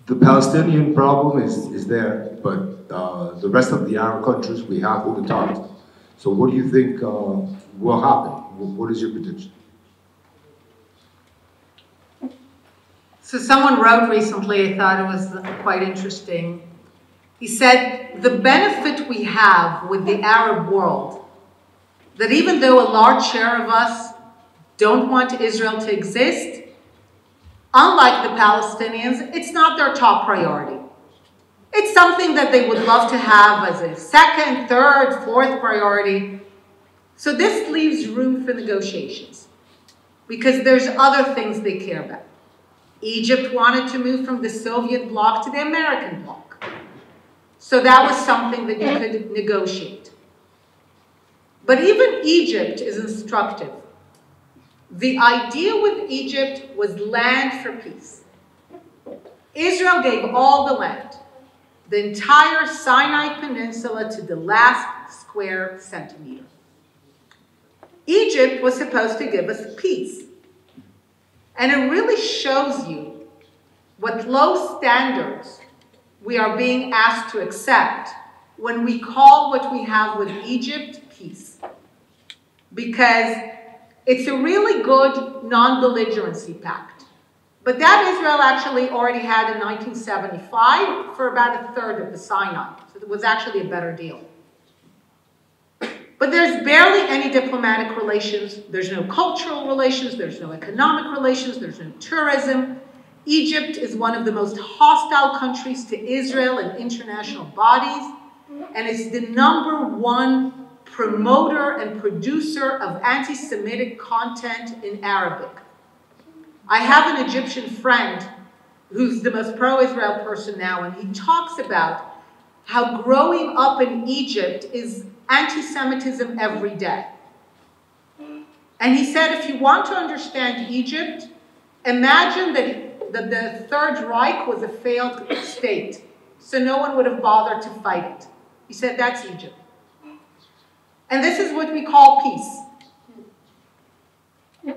The Palestinian problem is there, but the rest of the Arab countries, we have who to talk to. So what do you think will happen? What is your prediction? So someone wrote recently, I thought it was quite interesting. He said, the benefit we have with the Arab world, that even though a large share of us don't want Israel to exist, unlike the Palestinians, it's not their top priority. It's something that they would love to have as a second, third, fourth priority. So this leaves room for negotiations because there's other things they care about. Egypt wanted to move from the Soviet bloc to the American bloc. So that was something that you could negotiate. But even Egypt is instructive. The idea with Egypt was land for peace. Israel gave all the land, the entire Sinai Peninsula to the last square centimeter. Egypt was supposed to give us peace. And it really shows you what low standards we are being asked to accept when we call what we have with Egypt peace. Because it's a really good non-belligerency pact. But that Israel actually already had in 1975 for about a third of the Sinai. So it was actually a better deal. But But there's barely any diplomatic relations. There's no cultural relations. There's no economic relations. There's no tourism. Egypt is one of the most hostile countries to Israel and international bodies, and it's the #1 promoter and producer of anti-Semitic content in Arabic. I have an Egyptian friend who's the most pro-Israel person now, and he talks about how growing up in Egypt is anti-Semitism every day. And he said, if you want to understand Egypt, imagine that the Third Reich was a failed state, so no one would have bothered to fight it. He said, that's Egypt. And this is what we call peace.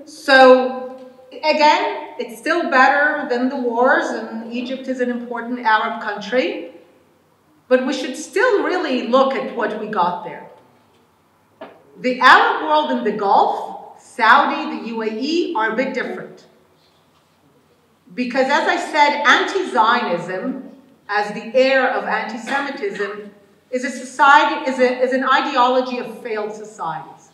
So, again, it's still better than the wars, and Egypt is an important Arab country, but we should still really look at what we got there. The Arab world in the Gulf, Saudi, the UAE, are a bit different. Because, as I said, anti-Zionism, as the heir of anti-Semitism, is an ideology of failed societies.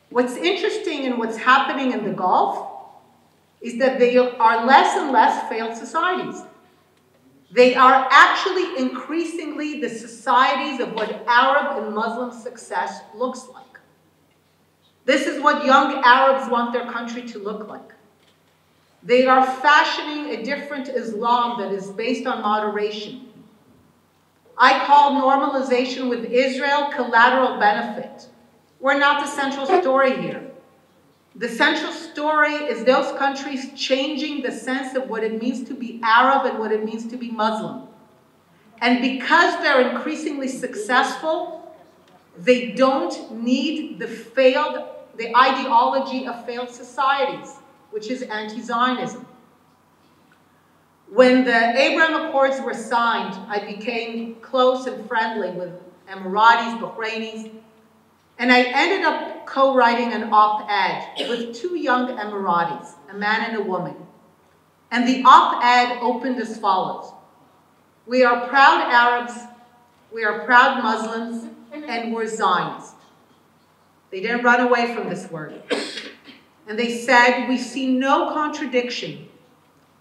What's interesting in what's happening in the Gulf is that they are less and less failed societies. They are actually increasingly the societies of what Arab and Muslim success looks like. This is what young Arabs want their country to look like. They are fashioning a different Islam that is based on moderation. I call normalization with Israel collateral benefit. We're not the central story here. The central story is those countries changing the sense of what it means to be Arab and what it means to be Muslim. And because they're increasingly successful, they don't need the ideology of failed societies, which is anti-Zionism. When the Abraham Accords were signed, I became close and friendly with Emiratis, Bahrainis, and I ended up co-writing an op-ed with 2 young Emiratis, a man and a woman. And the op-ed opened as follows. We are proud Arabs, we are proud Muslims, and we're Zionists. They didn't run away from this word. And they said, we see no contradiction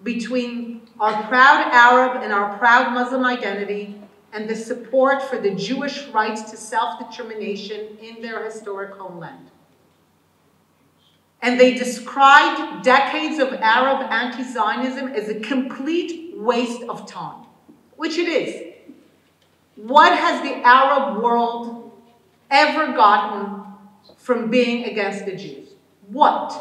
between our proud Arab and our proud Muslim identity and the support for the Jewish rights to self-determination in their historic homeland. And they described decades of Arab anti-Zionism as a complete waste of time, which it is. What has the Arab world ever gotten from being against the Jews? What?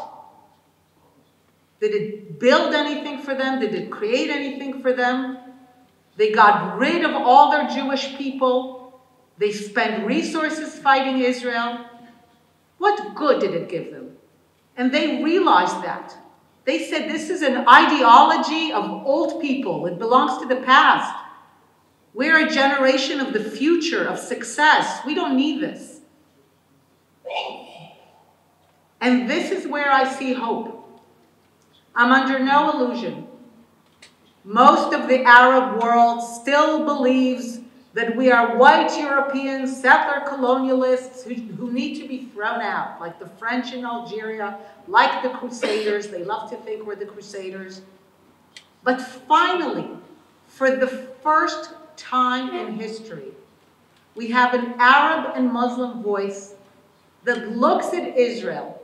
Did it build anything for them? Did it create anything for them? They got rid of all their Jewish people. They spent resources fighting Israel. What good did it give them? And they realized that. They said this is an ideology of old people. It belongs to the past. We're a generation of the future, of success. We don't need this. And this is where I see hope. I'm under no illusion. Most of the Arab world still believes that we are white European settler colonialists who need to be thrown out, like the French in Algeria, like the Crusaders. They love to think we're the Crusaders. But finally, for the first time in history, we have an Arab and Muslim voice that looks at Israel,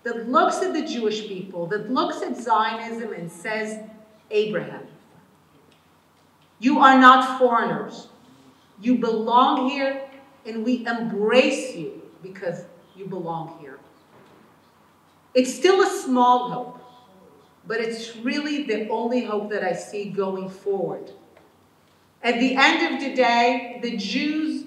that looks at the Jewish people, that looks at Zionism and says, Abraham, you are not foreigners. You belong here, and we embrace you because you belong here. It's still a small hope, but it's really the only hope that I see going forward. At the end of the day, the Jews,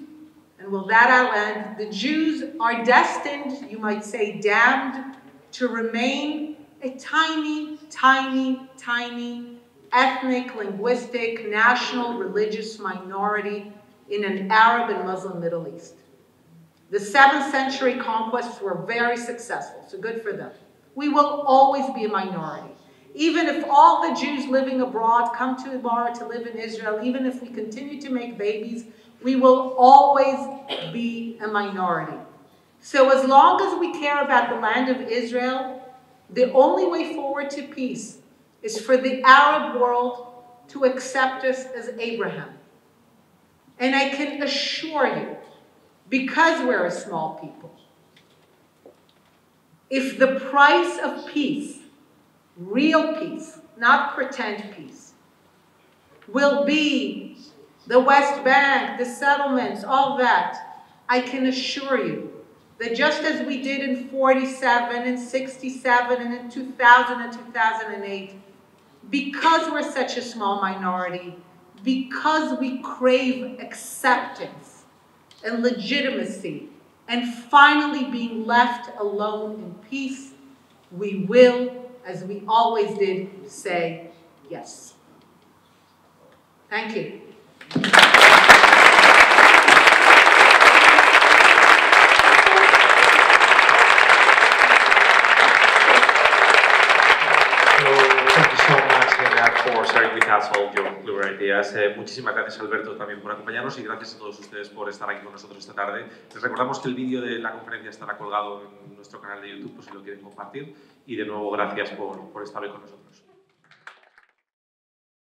and with that I'll end, the Jews are destined, you might say damned, to remain a tiny, tiny, tiny ethnic, linguistic, national, religious minority in an Arab and Muslim Middle East. The 7th century conquests were very successful, so good for them. We will always be a minority. Even if all the Jews living abroad come tomorrow to live in Israel, even if we continue to make babies, we will always be a minority. So as long as we care about the land of Israel, the only way forward to peace is for the Arab world to accept us as Abraham. And I can assure you, because we're a small people, if the price of peace, real peace, not pretend peace, will be the West Bank, the settlements, all that, I can assure you that just as we did in 47 and 67 and in 2000 and 2008, because we're such a small minority, because we crave acceptance and legitimacy and finally being left alone in peace, we will, as we always did, say yes. Thank you. For sharing with us all your clever ideas. Muchísimas gracias, Alberto, también por acompañarnos y gracias a todos ustedes por estar aquí con nosotros esta tarde. Les recordamos que el vídeo de la conferencia estará colgado en nuestro canal de YouTube por si lo quieren compartir y de nuevo gracias por estar hoy con nosotros.